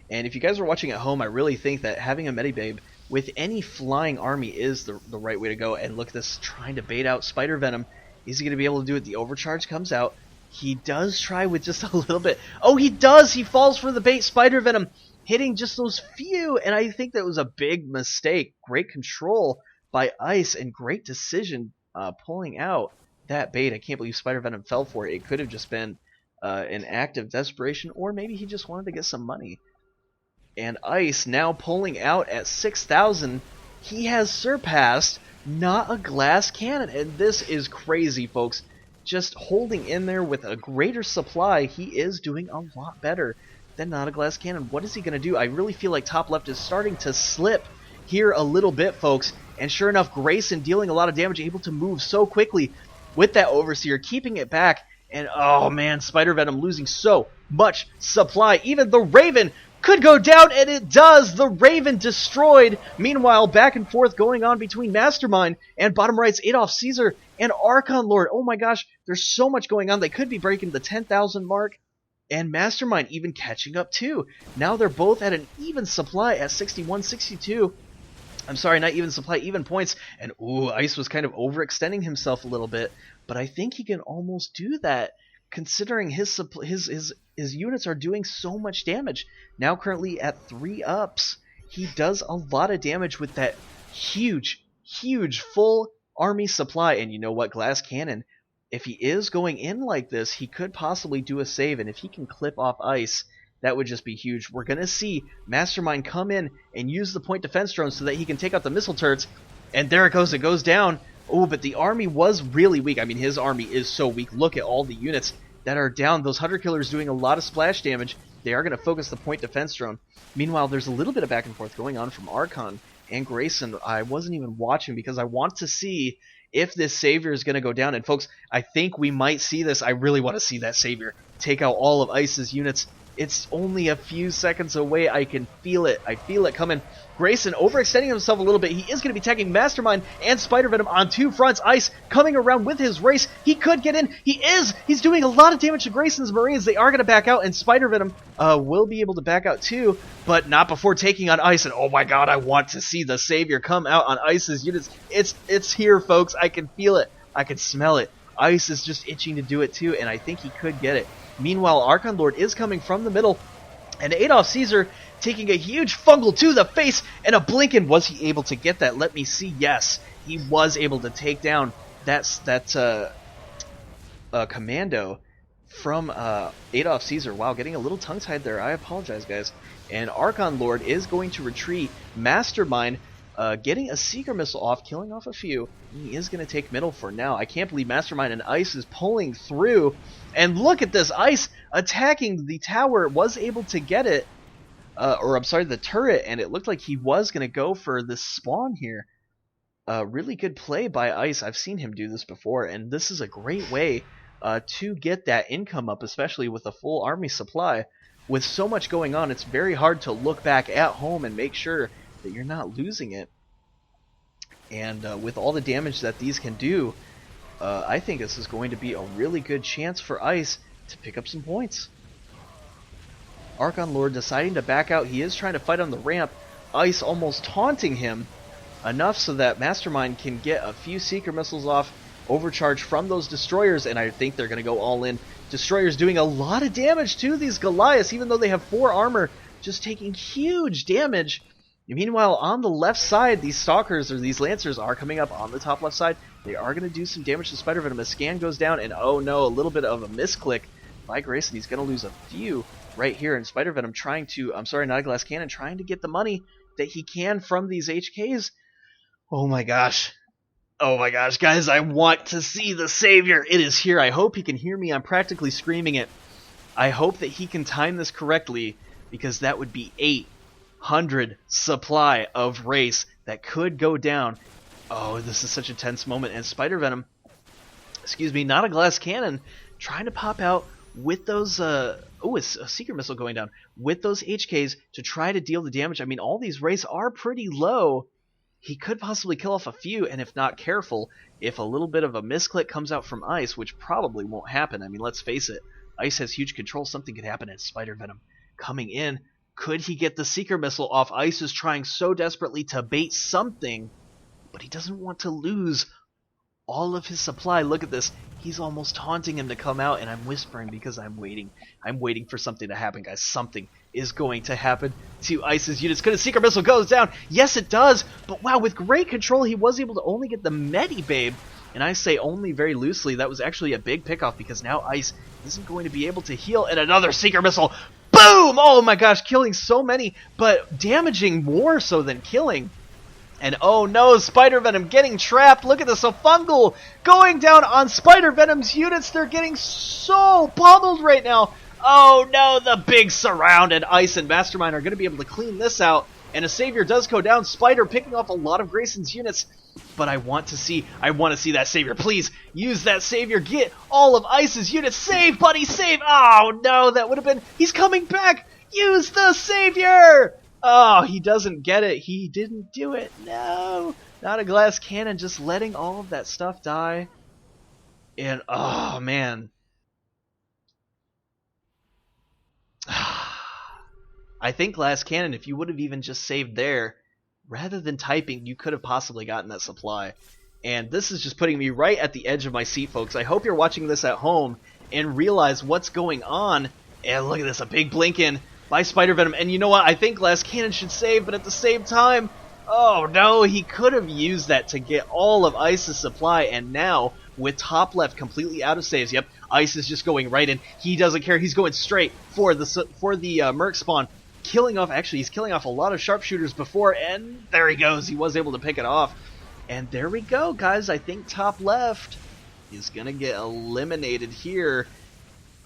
And if you guys are watching at home, I really think that having a Medibabe with any flying army is the right way to go. And look at this, trying to bait out Spidervenom. Is he going to be able to do it? The overcharge comes out. He does try with just a little bit. Oh, he does! He falls for the bait. Spidervenom hitting just those few, and I think that was a big mistake. Great control by Ice, and great decision pulling out that bait. I can't believe Spidervenom fell for it. It could have just been an act of desperation, or maybe he just wanted to get some money. And Ice now pulling out at 6,000. He has surpassed NotAGlassCannon, and this is crazy, folks. Just holding in there with a greater supply, he is doing a lot better than NotAGlassCannon. What is he going to do? I really feel like top left is starting to slip here a little bit, folks. And sure enough, Grayson dealing a lot of damage, able to move so quickly with that Overseer, keeping it back. And oh man, Spidervenom losing so much supply. Even the Raven could go down, and it does. The Raven destroyed. Meanwhile, back and forth going on between Mastermind and bottom right's AdolfCaesar and ArchonLord. Oh my gosh, there's so much going on. They could be breaking the 10,000 mark. And Mastermind even catching up too. Now they're both at an even supply at 61, 62. I'm sorry, not even supply, even points. And ooh, Ice was kind of overextending himself a little bit. But I think he can almost do that, considering his units are doing so much damage. Now currently at 3 ups, he does a lot of damage with that huge full army supply. And you know what, Glass Cannon, if he is going in like this, he could possibly do a save, and if he can clip off Ice, that would just be huge. We're going to see Mastermind come in and use the point defense drone so that he can take out the missile turrets, and there it goes down. Oh, but the army was really weak. I mean, his army is so weak. Look at all the units that are down. Those Hunter Killers doing a lot of splash damage. They are going to focus the point defense drone. Meanwhile, there's a little bit of back and forth going on from Archon and Grayson. I wasn't even watching because I want to see if this Savior is going to go down. And folks, I think we might see this. I really want to see that Savior take out all of Ice's units. It's only a few seconds away. I can feel it. I feel it coming. Grayson overextending himself a little bit. He is going to be tagging Mastermind and Spidervenom on 2 fronts. Ice coming around with his race. He could get in. He is. He's doing a lot of damage to Grayson's Marines. They are going to back out, and Spidervenom will be able to back out too, but not before taking on Ice. And oh my god, I want to see the Savior come out on Ice's units. It's here, folks. I can feel it. I can smell it. Ice is just itching to do it too, and I think he could get it. Meanwhile, ArchonLord is coming from the middle, and AdolfCaesar taking a huge fungal to the face, and a Blinken. Was he able to get that? Let me see. Yes, he was able to take down that commando from AdolfCaesar. Wow, getting a little tongue-tied there. I apologize, guys. And ArchonLord is going to retreat. Mastermind getting a Seeker Missile off, killing off a few. He is going to take middle for now. I can't believe Mastermind and Ice is pulling through. And look at this. Ice attacking the tower, was able to get it. The turret, and it looked like he was going to go for this spawn here. Really good play by Ice. I've seen him do this before, and this is a great way to get that income up, especially with a full army supply. With so much going on, it's very hard to look back at home and make sure that you're not losing it. And with all the damage that these can do, I think this is going to be a really good chance for Ice to pick up some points. ArchonLord deciding to back out. He is trying to fight on the ramp. Ice almost taunting him enough so that Mastermind can get a few Seeker Missiles off. Overcharge from those Destroyers, and I think they're going to go all in. Destroyers doing a lot of damage to these Goliaths, even though they have 4 armor, just taking huge damage. Meanwhile, on the left side, these Stalkers, or these Lancers, are coming up on the top left side. They are going to do some damage to Spidervenom. A scan goes down, and oh no, a little bit of a misclick by Grayson. He's going to lose a few right here, and Spidervenom trying to, NotAGlassCannon trying to get the money that he can from these HKs. Oh my gosh. Oh my gosh, guys, I want to see the Savior. It is here. I hope he can hear me. I'm practically screaming it. I hope that he can time this correctly, because that would be 800 supply of race that could go down. Oh, this is such a tense moment. And Spidervenom, NotAGlassCannon trying to pop out with those, it's a Seeker Missile going down, with those HKs to try to deal the damage. I mean, all these race are pretty low. He could possibly kill off a few, and if not careful, if a little bit of a misclick comes out from Ice, which probably won't happen. I mean, let's face it, Ice has huge control. Something could happen, and Spidervenom coming in. Could he get the Seeker Missile off? Ice is trying so desperately to bait something, but he doesn't want to lose all of his supply. Look at this. He's almost taunting him to come out, and I'm whispering because I'm waiting. I'm waiting for something to happen, guys. Something is going to happen to Ice's units. Could a Seeker Missile goes down? Yes, it does. But wow, with great control, he was able to only get the Medibabe. And I say only very loosely. That was actually a big pickoff, because now Ice isn't going to be able to heal. And another Seeker Missile. Boom! Oh my gosh, killing so many, but damaging more so than killing. And oh no, Spidervenom getting trapped. Look at this, a fungal going down on Spidervenom's units. They're getting so pummeled right now. Oh no, the big surround, and Ice and Mastermind are going to be able to clean this out. And a Savior does go down. Spider picking off a lot of Grayson's units. But I want to see that Savior. Please, use that Savior. Get all of Ice's units. Save, buddy, save. Oh, no, that would have been... He's coming back. Use the Savior. Oh, he doesn't get it. He didn't do it. No. NotAGlassCannon just letting all of that stuff die. And, oh, man. I think GlassCannon, if you would have even just saved there, rather than typing, you could have possibly gotten that supply. And this is just putting me right at the edge of my seat, folks. I hope you're watching this at home and realize what's going on. And look at this, a big blink in by Spidervenom. And you know what? I think GlassCannon should save, but at the same time, oh no, he could have used that to get all of Ice's supply. And now, with top left completely out of saves, yep, Ice is just going right in. He doesn't care. He's going straight for the Merc spawn. He's killing off a lot of sharpshooters before, and there he goes. He was able to pick it off. And there we go, guys. I think top left is going to get eliminated here.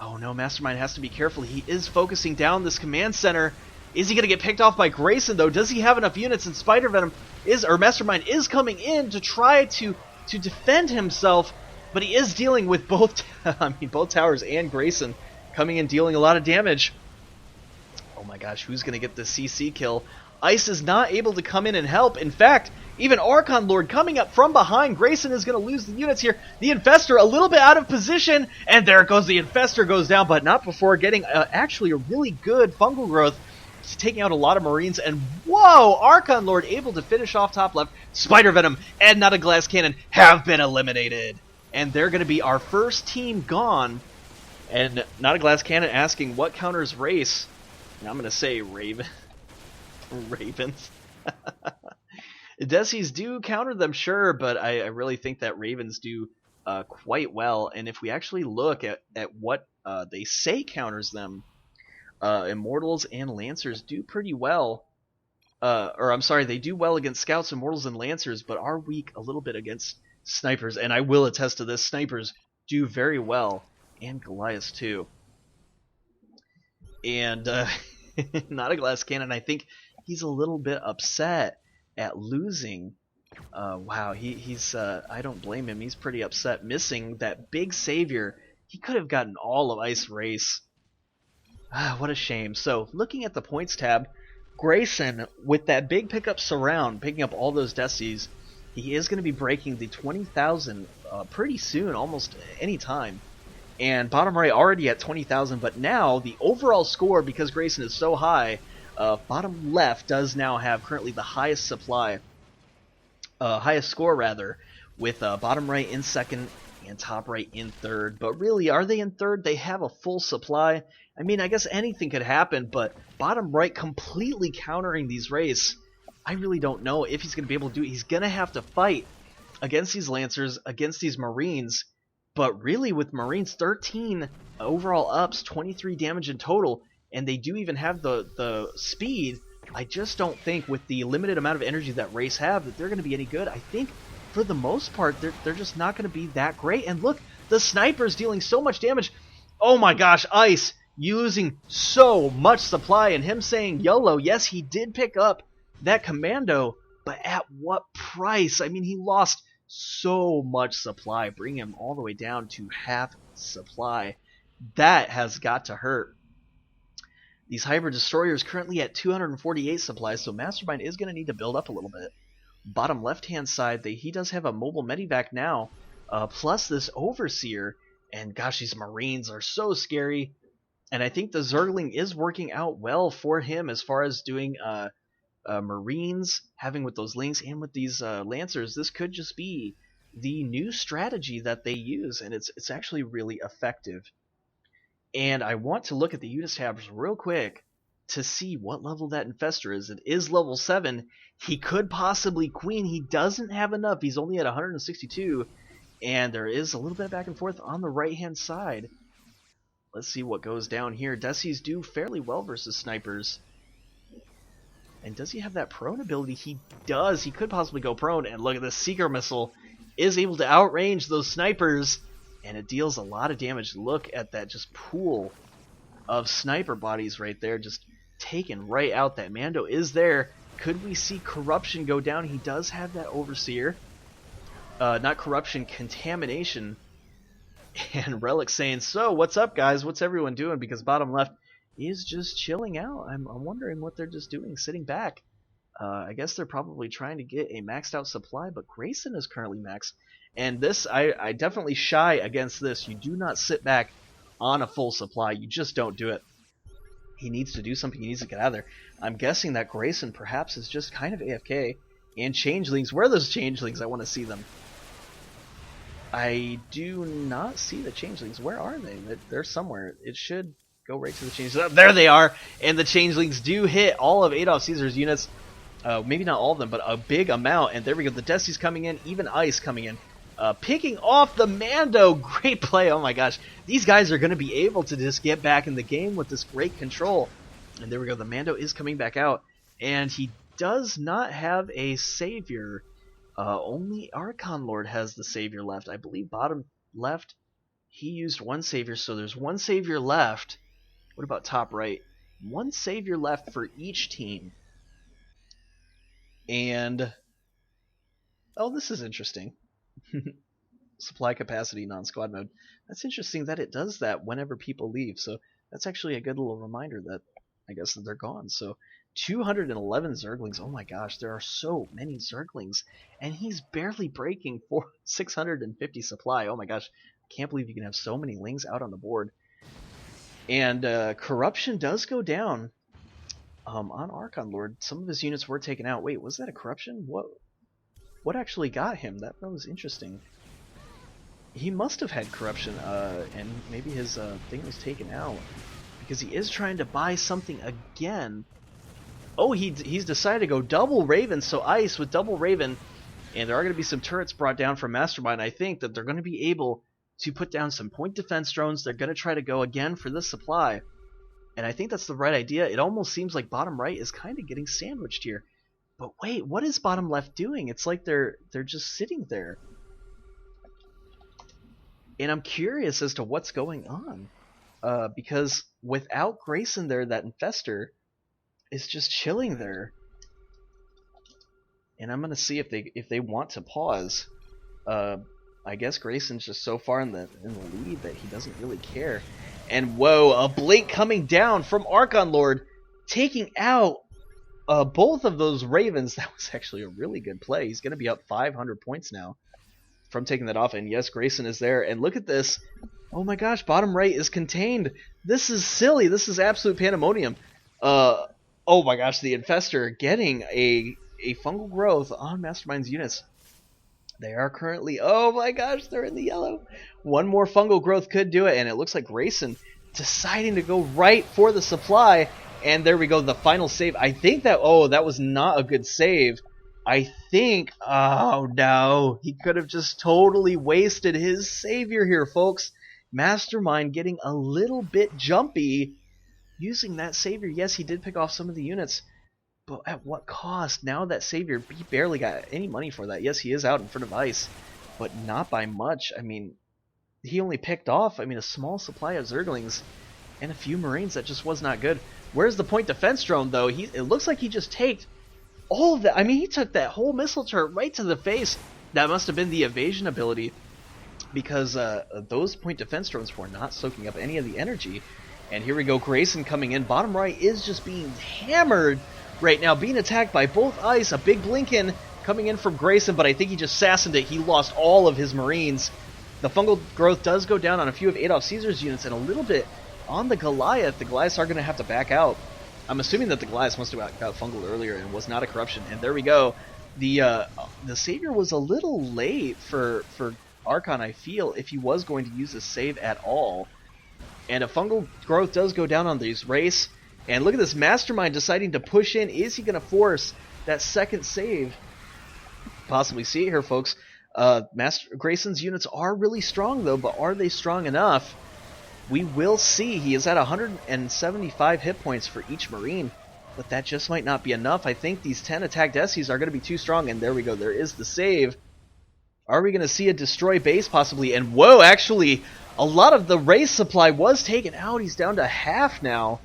Oh no, Mastermind has to be careful. He is focusing down this command center. Is he going to get picked off by Grayson, though? Does he have enough units? And Mastermind is coming in to try to defend himself, but he is dealing with both towers and Grayson coming in, dealing a lot of damage. Oh my gosh, who's going to get the CC kill? Ice is not able to come in and help. In fact, even ArchonLord coming up from behind. Grayson is going to lose the units here. The Infestor a little bit out of position, and there it goes. The Infestor goes down, but not before getting actually a really good fungal growth. He's taking out a lot of Marines, and whoa, ArchonLord able to finish off top left. Spidervenom and NotAGlassCannon have been eliminated. And they're going to be our first team gone. And NotAGlassCannon asking what counters race. And I'm going to say Ravens. Desis do counter them, sure, but I really think that Ravens do quite well. And if we actually look at what they say counters them, Immortals and Lancers do pretty well. They do well against Scouts, Immortals, and Lancers, but are weak a little bit against Snipers. And I will attest to this, Snipers do very well, and Goliaths too. And NotAGlassCannon, I think he's a little bit upset at losing. Wow, he's I don't blame him. He's pretty upset missing that big Savior. He could have gotten all of Ice Race. What a shame. So, looking at the points tab, Grayson, with that big pickup surround, picking up all those Desis, he is going to be breaking the 20,000 pretty soon, almost any time. And bottom right already at 20,000, but now the overall score, because Grayson is so high, bottom left does now have currently the highest supply, highest score rather, with bottom right in second and top right in third. But really, are they in third? They have a full supply. I mean, I guess anything could happen, but bottom right completely countering these Wraiths. I really don't know if he's going to be able to do it. He's going to have to fight against these Lancers, against these Marines. But really, with Marines, 13 overall ups, 23 damage in total, and they do even have the speed. I just don't think, with the limited amount of energy that Wraiths have, that they're going to be any good. I think, for the most part, they're just not going to be that great. And look, the Sniper's dealing so much damage. Oh my gosh, Ice using so much supply, and him saying YOLO. Yes, he did pick up that Commando, but at what price? I mean, he lost so much supply, bring him all the way down to half supply. That has got to hurt. These Hybrid Destroyers currently at 248 supplies, so Mastermind is going to need to build up a little bit. Bottom left-hand side, he does have a mobile medivac now, plus this Overseer, and gosh, these Marines are so scary. And I think the Zergling is working out well for him as far as doing Marines, having with those Lynx and with these Lancers. This could just be the new strategy that they use, and it's actually really effective. And I want to look at the units tabs real quick to see what level that Infestor is. It is level 7. He could possibly Queen. He doesn't have enough. He's only at 162, and there is a little bit of back and forth on the right-hand side. Let's see what goes down here. Desis do fairly well versus Snipers. And does he have that prone ability? He does. He could possibly go prone. And look at this. Seeker Missile is able to outrange those Snipers. And it deals a lot of damage. Look at that just pool of sniper bodies right there. Just taken right out. That Mando is there. Could we see Corruption go down? He does have that Overseer. not corruption, contamination. And Relic saying, so, what's up, guys? What's everyone doing? Because bottom left is just chilling out. I'm wondering what they're just doing, sitting back. I guess they're probably trying to get a maxed out supply, but Grayson is currently maxed. And this, I definitely shy against this. You do not sit back on a full supply. You just don't do it. He needs to do something. He needs to get out of there. I'm guessing that Grayson perhaps is just kind of AFK. And changelings, where are those changelings? I want to see them. I do not see the changelings. Where are they? They're somewhere. It should go right to the changelings. Oh, there they are! And the changelings do hit all of AdolfCaesar's units. Maybe not all of them, but a big amount. And there we go. The Desti's coming in. Even Ice coming in. Picking off the Mando. Great play. Oh my gosh. These guys are going to be able to just get back in the game with this great control. And there we go. The Mando is coming back out. And he does not have a savior. Only ArchonLord has the savior left. I believe bottom left, he used one savior, so there's one savior left. What about top right? One savior left for each team. And, oh, this is interesting. Supply capacity, non-squad mode. That's interesting that it does that whenever people leave, so that's actually a good little reminder that I guess that they're gone. So 211 Zerglings. Oh my gosh, there are so many Zerglings. And he's barely breaking 650 supply. Oh my gosh, I can't believe you can have so many Lings out on the board. And corruption does go down on ArchonLord. Some of his units were taken out. Wait, was that a corruption? What actually got him? That was interesting. He must have had corruption, and maybe his thing was taken out. Because he is trying to buy something again. Oh, he's decided to go double Raven, so Ice with double Raven, and there are going to be some turrets brought down from Mastermind. I think that they're going to be able to put down some point defense drones. They're going to try to go again for this supply, and I think that's the right idea. It almost seems like bottom right is kind of getting sandwiched here. But wait, what is bottom left doing? It's like they're just sitting there. And I'm curious as to what's going on. Because without Grayson there, that Infestor is just chilling there. And I'm gonna see if they want to pause. I guess Grayson's just so far in the lead that he doesn't really care. And whoa, a blink coming down from ArchonLord, taking out both of those Ravens. That was actually a really good play. He's gonna be up 500 points now from taking that off. And yes, Grayson is there. And look at this. Oh my gosh, bottom right is contained. This is silly. This is absolute pandemonium. Oh my gosh, the Infestor getting a fungal growth on Mastermind's units. They are currently, oh my gosh, they're in the yellow. One more fungal growth could do it, and it looks like Grayson deciding to go right for the supply. And there we go, the final save. I think that, oh, that was not a good save. I think, oh no, he could have just totally wasted his savior here, folks. Mastermind getting a little bit jumpy using that savior. Yes, he did pick off some of the units, but at what cost? Now that savior, he barely got any money for that. Yes, he is out in front of Ice, but not by much. I mean, he only picked off, a small supply of Zerglings and a few Marines. That just was not good. Where's the point defense drone, though? It looks like he just taked all of that. I mean, he took that whole missile turret right to the face. That must have been the evasion ability, because those point defense drones were not soaking up any of the energy. And here we go, Grayson coming in. Bottom right is just being hammered right now, being attacked by both Ice. A big Blinken coming in from Grayson, but I think he just assassined it. He lost all of his Marines. The fungal growth does go down on a few of AdolfCaesar's units and a little bit on the Goliath. The Goliaths are going to have to back out. I'm assuming that the Goliath must have got fungal earlier and was not a corruption. And there we go. The Savior was a little late for Archon, I feel, if he was going to use a save at all. And a fungal growth does go down on these race. And look at this Mastermind deciding to push in. Is he going to force that second save? Possibly see it here, folks. Grayson's units are really strong, though, but are they strong enough? We will see. He is at 175 hit points for each Marine, but that just might not be enough. I think these 10 attack Desis are going to be too strong, and there we go. There is the save. Are we going to see a destroy base, possibly? And whoa, actually, a lot of the race supply was taken out. He's down to half now.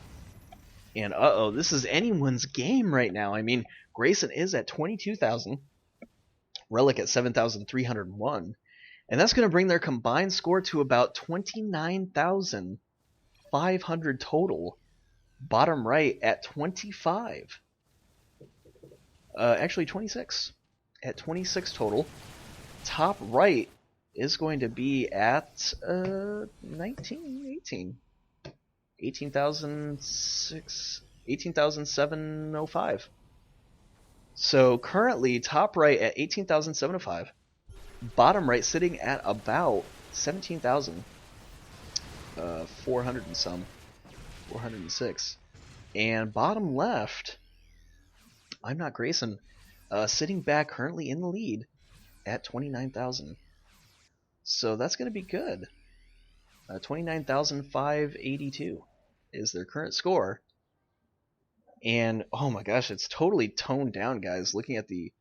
And uh-oh, this is anyone's game right now. I mean, Grayson is at 22,000. Relic at 7,301. And that's going to bring their combined score to about 29,500 total. Bottom right at 25. Actually 26. At 26 total. Top right is going to be at 18,705. So currently top right at 18,705. Bottom right sitting at about 17,400 and some. 406. And bottom left, Imnotgrayson, sitting back currently in the lead at 29,000. So that's going to be good. 29,582 is their current score. And oh my gosh, it's totally toned down, guys. Looking at the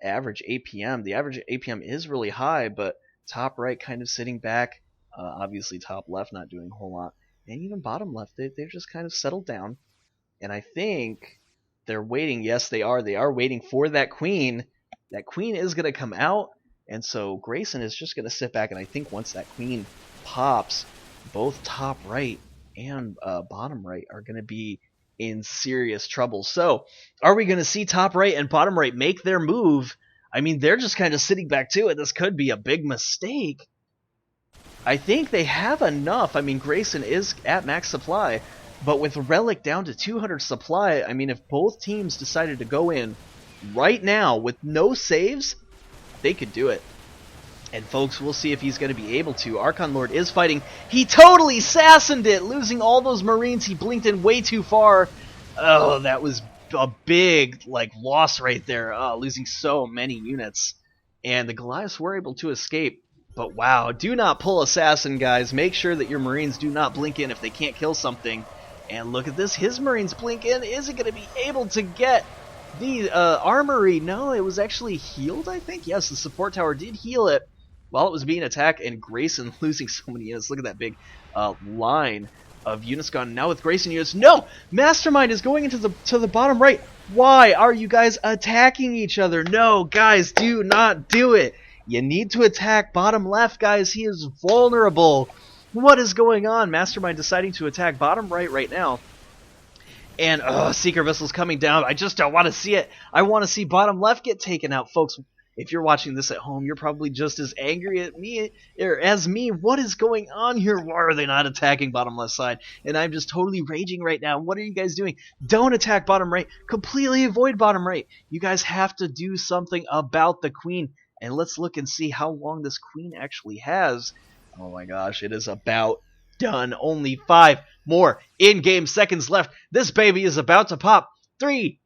average APM, the average APM is really high, but top right kind of sitting back. Obviously top left not doing a whole lot. And even bottom left, they've just kind of settled down. And I think they're waiting. Yes, they are. They are waiting for that queen. That queen is going to come out. And so Grayson is just going to sit back. And I think once that queen pops, both top right and bottom right are going to be in serious trouble. So are we going to see top right and bottom right make their move? I mean, they're just kind of sitting back too. And this could be a big mistake. I think they have enough. I mean, Grayson is at max supply, but with Relic down to 200 supply, I mean, if both teams decided to go in right now with no saves, they could do it. And folks, we'll see if he's going to be able to. ArchonLord is fighting. He totally assassined it, losing all those Marines. He blinked in way too far. Oh, that was a big loss right there. Losing so many units. And the Goliaths were able to escape. But wow, do not pull Assassin, guys. Make sure that your Marines do not blink in if they can't kill something. And look at this. His Marines blink in. Is it going to be able to get the armory? No, it was actually healed, I think. Yes, the support tower did heal it while it was being attacked. And Grayson losing so many units. Look at that big line of units gone. Now with Grayson units. No! Mastermind is going into the bottom right. Why are you guys attacking each other? No, guys, do not do it. You need to attack bottom left, guys. He is vulnerable. What is going on? Mastermind deciding to attack bottom right now. And, Seeker Vessel's coming down. I just don't want to see it. I want to see bottom left get taken out. Folks, if you're watching this at home, you're probably just as angry at me as me. What is going on here? Why are they not attacking bottom left side? And I'm just totally raging right now. What are you guys doing? Don't attack bottom right. Completely avoid bottom right. You guys have to do something about the queen. And let's look and see how long this queen actually has. Oh my gosh, it is about done. Only 5 more in-game seconds left. This baby is about to pop. 3,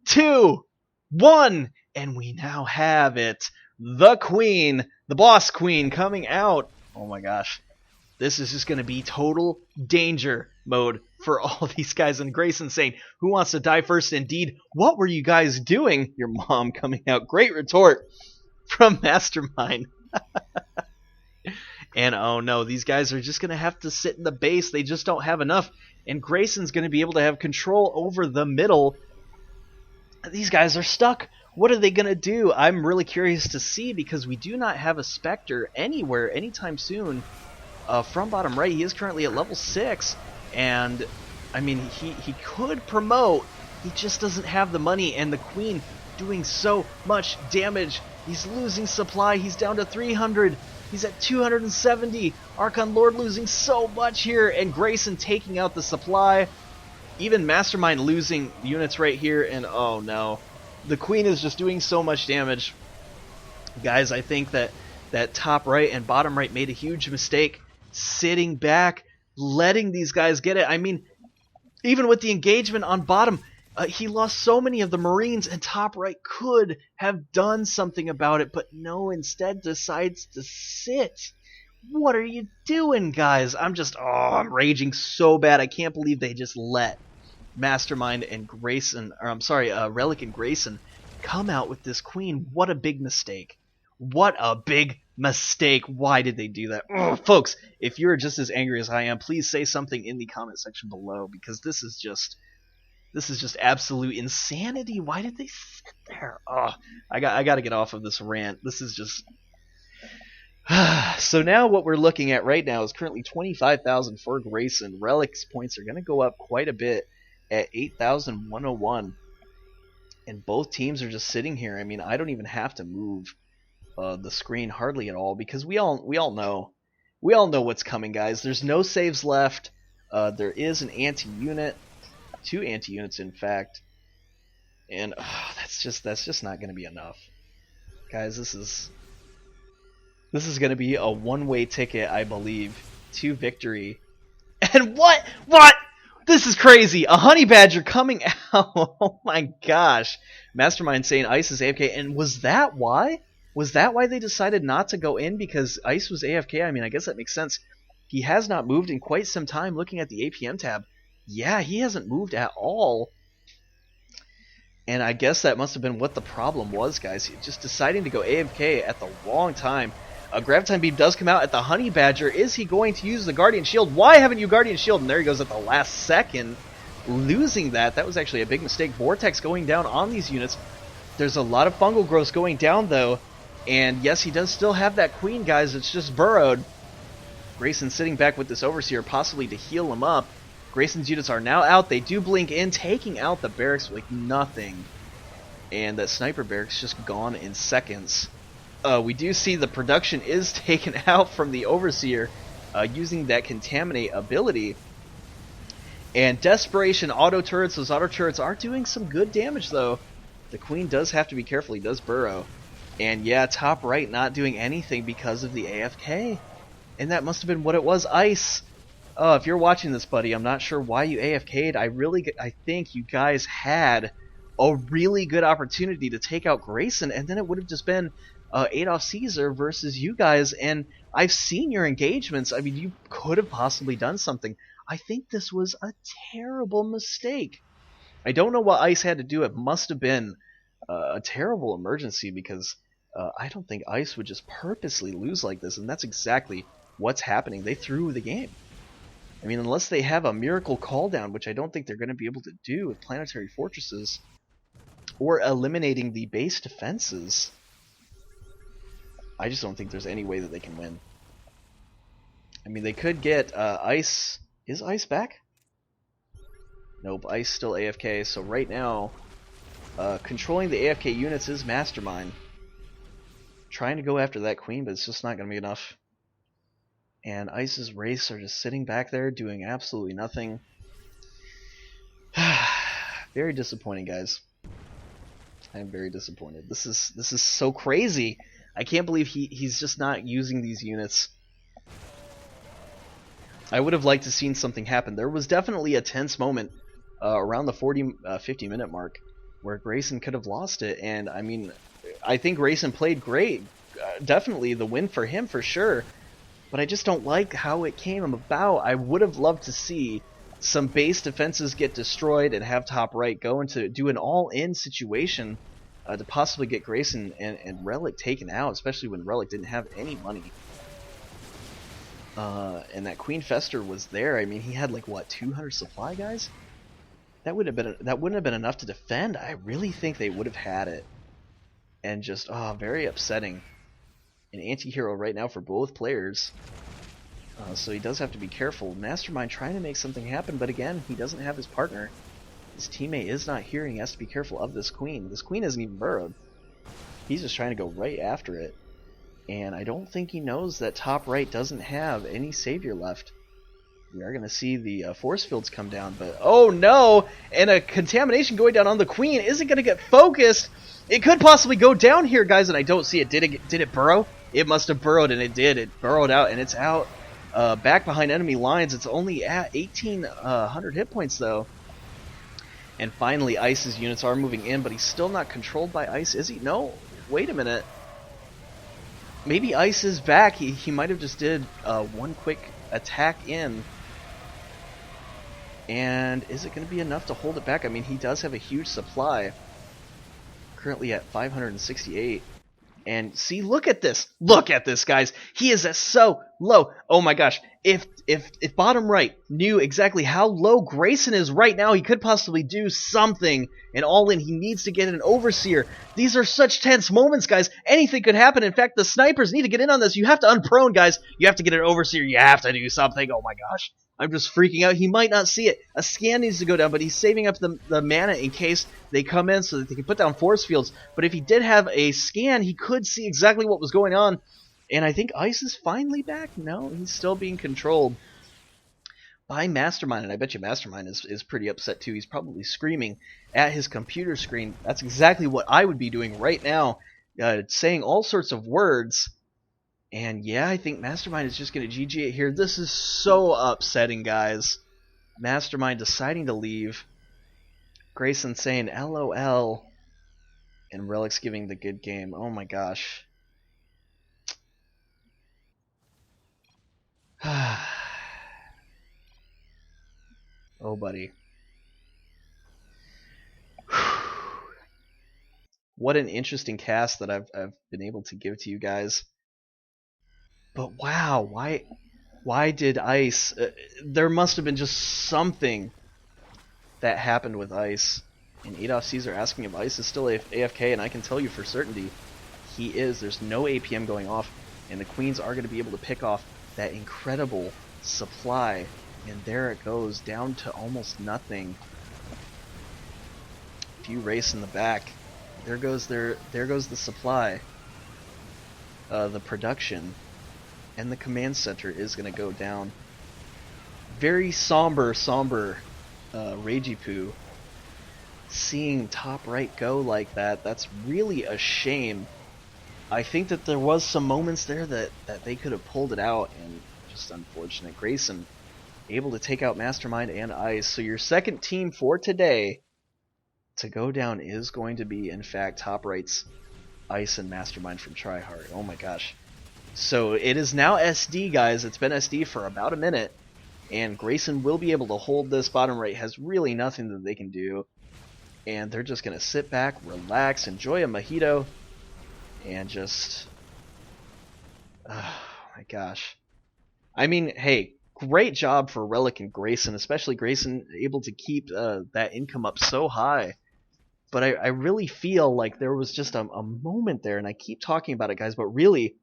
2, 1. And we now have it. The queen, the boss queen coming out. Oh my gosh. This is just going to be total danger mode for all these guys. And Grayson saying, who wants to die first? Indeed. What were you guys doing? Your mom coming out. Great retort from Mastermind. And oh no, these guys are just going to have to sit in the base. They just don't have enough. And Grayson's going to be able to have control over the middle. These guys are stuck. What are they going to do? I'm really curious to see, because we do not have a Spectre anywhere anytime soon from bottom right. He is currently at level 6. And I mean, he could promote. He just doesn't have the money. And the queen doing so much damage. He's losing supply. He's down to 300. He's at 270. ArchonLord losing so much here. And Grayson taking out the supply. Even Mastermind losing units right here. And oh no. The queen is just doing so much damage. Guys, I think that top right and bottom right made a huge mistake. Sitting back. Letting these guys get it. I mean, even with the engagement on bottom, he lost so many of the Marines, and top right could have done something about it, but no, instead decides to sit. What are you doing, guys? I'm raging so bad. I can't believe they just let Mastermind and Grayson, or I'm sorry, Relic and Grayson come out with this queen. What a big mistake. What a big mistake. Why did they do that? Ugh, folks, if you're just as angry as I am, please say something in the comment section below, because this is just This is just absolute insanity. Why did they sit there? Oh, I got to get off of this rant. This is just... So now what we're looking at right now is currently 25,000 for Grayson. Relic's points are going to go up quite a bit at 8,101. And both teams are just sitting here. I mean, I don't even have to move the screen hardly at all because we all know what's coming, guys. There's no saves left. There is an anti-unit, 2 anti-units in fact, and that's just not going to be enough, guys. This is going to be a one-way ticket, I believe, to victory. And what? This is crazy. A honey badger coming out. Oh my gosh. Mastermind saying Ice is AFK. And was that why? Was that why they decided not to go in? Because Ice was AFK? I mean, I guess that makes sense. He has not moved in quite some time. Looking at the APM tab, yeah, he hasn't moved at all. And I guess that must have been what the problem was, guys. Just deciding to go AFK at the wrong time. A Gravitime Beam does come out at the Honey Badger. Is he going to use the Guardian Shield? Why haven't you Guardian Shield? And there he goes at the last second, losing that. That was actually a big mistake. Vortex going down on these units. There's a lot of fungal growth going down, though. And yes, he does still have that Queen, guys. It's just burrowed. Grayson sitting back with this Overseer, possibly to heal him up. Grayson's units are now out. They do blink in, taking out the barracks like nothing. And that Sniper barracks just gone in seconds. We do see the production is taken out from the Overseer using that Contaminate ability. And Desperation auto turrets, those auto turrets are doing some good damage though. The Queen does have to be careful, he does burrow. And yeah, top right not doing anything because of the AFK. And that must have been what it was, Ice. Oh, if you're watching this, buddy, I'm not sure why you AFK'd. I think you guys had a really good opportunity to take out Grayson, and then it would have just been AdolfCaesar versus you guys, and I've seen your engagements. I mean, you could have possibly done something. I think this was a terrible mistake. I don't know what Ice had to do. It must have been a terrible emergency because I don't think Ice would just purposely lose like this, and that's exactly what's happening. They threw the game. I mean, unless they have a miracle call down, which I don't think they're going to be able to do with planetary fortresses, or eliminating the base defenses, I just don't think there's any way that they can win. I mean, they could get Ice. Is Ice back? Nope, Ice still AFK. So right now, controlling the AFK units is Mastermind. Trying to go after that Queen, but it's just not going to be enough. And Ice's Wraiths are just sitting back there doing absolutely nothing. Very disappointing, guys. I'm very disappointed. This is so crazy. I can't believe he's just not using these units. I would have liked to seen something happen. There was definitely a tense moment around the 50 minute mark where Grayson could have lost it, and I mean, I think Grayson played great. Definitely the win for him for sure. But I just don't like how it came about. I would have loved to see some base defenses get destroyed and have top right go into do an all-in situation to possibly get Grayson and Relic taken out, especially when Relic didn't have any money. And that Queen Fester was there. I mean, he had like what, 200 supply, guys? That wouldn't have been enough to defend. I really think they would have had it. And just very upsetting. An anti-hero right now for both players. So he does have to be careful. Mastermind trying to make something happen, but again, he doesn't have his partner. His teammate is not here, and he has to be careful of this Queen. This Queen isn't even burrowed. He's just trying to go right after it. And I don't think he knows that top right doesn't have any savior left. We are going to see the force fields come down, but oh no! And a contamination going down on the Queen isn't going to get focused. It could possibly go down here, guys, and I don't see it. Did it burrow? It must have burrowed, and it did. It burrowed out, and it's out back behind enemy lines. It's only at 1,800 hit points, though. And finally, Ice's units are moving in, but he's still not controlled by Ice, is he? No. Wait a minute. Maybe Ice is back. He might have just did one quick attack in. And is it going to be enough to hold it back? I mean, he does have a huge supply. Currently at 568. And see, look at this. Look at this, guys. He is at so low. Oh my gosh. if bottom right knew exactly how low Grayson is right now, he could possibly do something. And all in, he needs to get an Overseer. These are such tense moments, guys. Anything could happen. In fact, the snipers need to get in on this. You have to unprone, guys. You have to get an Overseer. You have to do something. Oh my gosh. I'm just freaking out. He might not see it. A scan needs to go down, but he's saving up the mana in case they come in so that they can put down force fields. But if he did have a scan, he could see exactly what was going on. And I think Ice is finally back. No, he's still being controlled by Mastermind. And I bet you Mastermind is pretty upset too. He's probably screaming at his computer screen. That's exactly what I would be doing right now. Saying all sorts of words. And yeah, I think Mastermind is just going to GG it here. This is so upsetting, guys. Mastermind deciding to leave. Grayson saying LOL. And Relic's giving the good game. Oh my gosh. Oh, buddy. What an interesting cast that I've been able to give to you guys. But wow, why did Ice... there must have been just something that happened with Ice. And AdolfCaesar asking if Ice is still AFK, and I can tell you for certainty he is. There's no APM going off, and the Queens are going to be able to pick off that incredible supply. And there it goes, down to almost nothing. Few race in the back. There goes the supply. The production. And the command center is going to go down. Very somber Ragey Poo. Seeing top right go like that, that's really a shame. I think that there was some moments there that they could have pulled it out, and just unfortunate. Grayson able to take out Mastermind and Ice. So your second team for today to go down is going to be, in fact, top right's Ice and Mastermind from TryHrd. Oh my gosh. So it is now SD, guys. It's been SD for about a minute, and Grayson will be able to hold this. Bottom right has really nothing that they can do, and they're just going to sit back, relax, enjoy a mojito, and just... oh my gosh. I mean, hey, great job for Relic and Grayson, especially Grayson able to keep that income up so high. But I really feel like there was just a moment there, and I keep talking about it, guys, but really,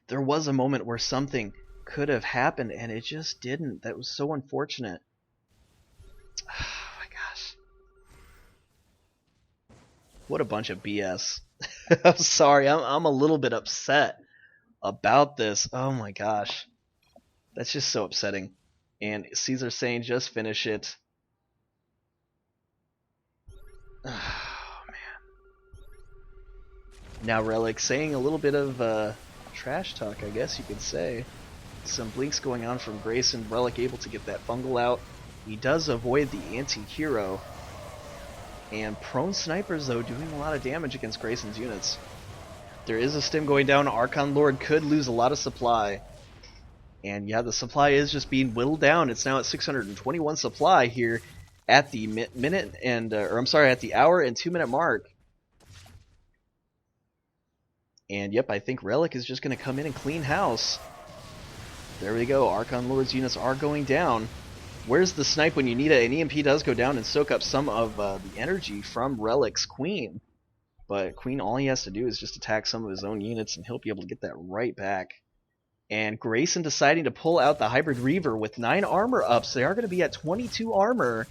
there was a moment where something could have happened, and it just didn't. That was so unfortunate. Oh my gosh. What a bunch of BS. I'm sorry, I'm a little bit upset about this. Oh my gosh. That's just so upsetting. And Caesar saying, just finish it. Oh, man. Now Relic saying a little bit of trash talk, I guess you could say. Some blinks going on from Grayson. Relic able to get that fungal out. He does avoid the anti-hero. And prone snipers, though, doing a lot of damage against Grayson's units. There is a stim going down. ArchonLord could lose a lot of supply. And yeah, the supply is just being whittled down. It's now at 621 supply here at the minute and at the hour and 2 minute mark. And yep, I think Relic is just going to come in and clean house. There we go. ArchonLord's units are going down. Where's the snipe when you need it? An EMP does go down and soak up some of the energy from Relic's Queen. But Queen, all he has to do is just attack some of his own units, and he'll be able to get that right back. And Grayson deciding to pull out the Hybrid Reaver with 9 armor ups. They are going to be at 22 armor.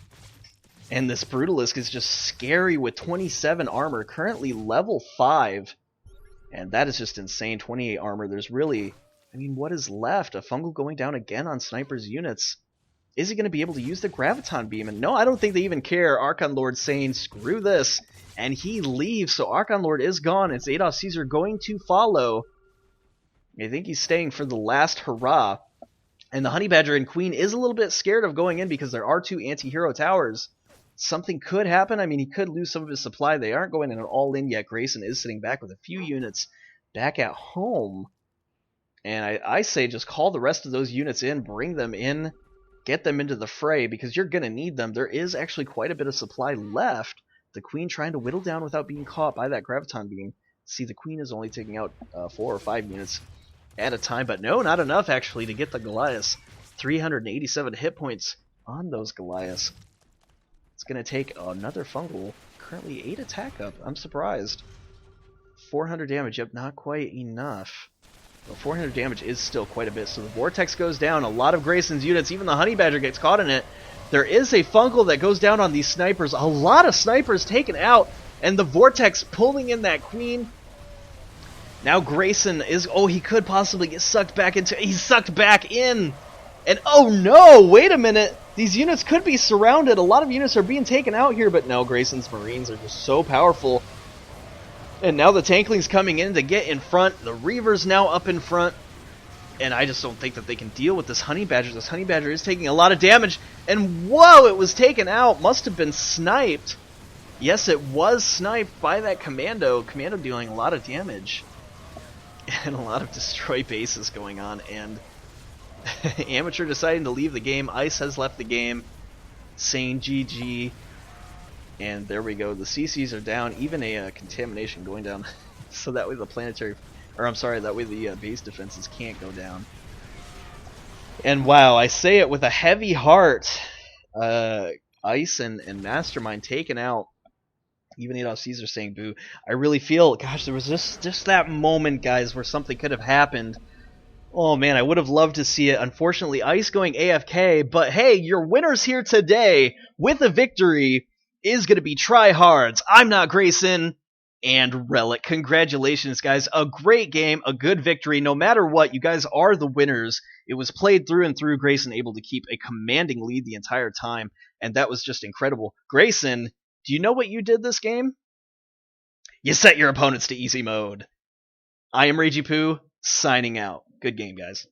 And this Brutalisk is just scary with 27 armor, currently level 5. And that is just insane, 28 armor. There's really, I mean, what is left? A fungal going down again on Sniper's units. Is he going to be able to use the Graviton Beam? And no, I don't think they even care. ArchonLord saying, screw this. And he leaves, so ArchonLord is gone. It's AdolfCaesar going to follow. I think he's staying for the last hurrah. And the Honey Badger and Queen is a little bit scared of going in because there are 2 anti-hero towers. Something could happen. I mean, he could lose some of his supply. They aren't going in all in yet. Grayson is sitting back with a few units back at home. And I say just call the rest of those units in, bring them in, get them into the fray, because you're going to need them. There is actually quite a bit of supply left. The Queen trying to whittle down without being caught by that Graviton Beam. See, the Queen is only taking out 4 or 5 units. at a time, but no, not enough actually to get the Goliaths. 387 hit points on those Goliaths. It's going to take another fungal. Currently 8 attack up. I'm surprised. 400 damage. Yep, not quite enough. Well, 400 damage is still quite a bit. So the Vortex goes down. A lot of Grayson's units, even the Honey Badger gets caught in it. There is a fungal that goes down on these snipers. A lot of snipers taken out. And the Vortex pulling in that Queen. Now Grayson is... Oh, he could possibly get sucked back into... He's sucked back in. And oh no, wait a minute. These units could be surrounded. A lot of units are being taken out here. But no, Grayson's Marines are just so powerful. And now the Tankling's coming in to get in front. The Reaver's now up in front. And I just don't think that they can deal with this Honey Badger. This Honey Badger is taking a lot of damage. And whoa, it was taken out. Must have been sniped. Yes, it was sniped by that Commando. Commando dealing a lot of damage. And a lot of destroy bases going on. And Amateur deciding to leave the game. Ice has left the game. Saying GG. And there we go. The CCs are down. Even a contamination going down. So that way the planetary... Or I'm sorry, that way the base defenses can't go down. And wow, I say it with a heavy heart. Ice and Mastermind taken out. Even AdolfCaesar saying boo. I really feel, gosh, there was just that moment, guys, where something could have happened. Oh man, I would have loved to see it. Unfortunately, Ice going AFK, but hey, your winners here today with a victory is going to be TryHrd's Imnotgrayson and Relic. Congratulations, guys. A great game, a good victory. No matter what, you guys are the winners. It was played through and through. Grayson able to keep a commanding lead the entire time, and that was just incredible. Grayson, do you know what you did this game? You set your opponents to easy mode. I am Ragey Poo, signing out. Good game, guys.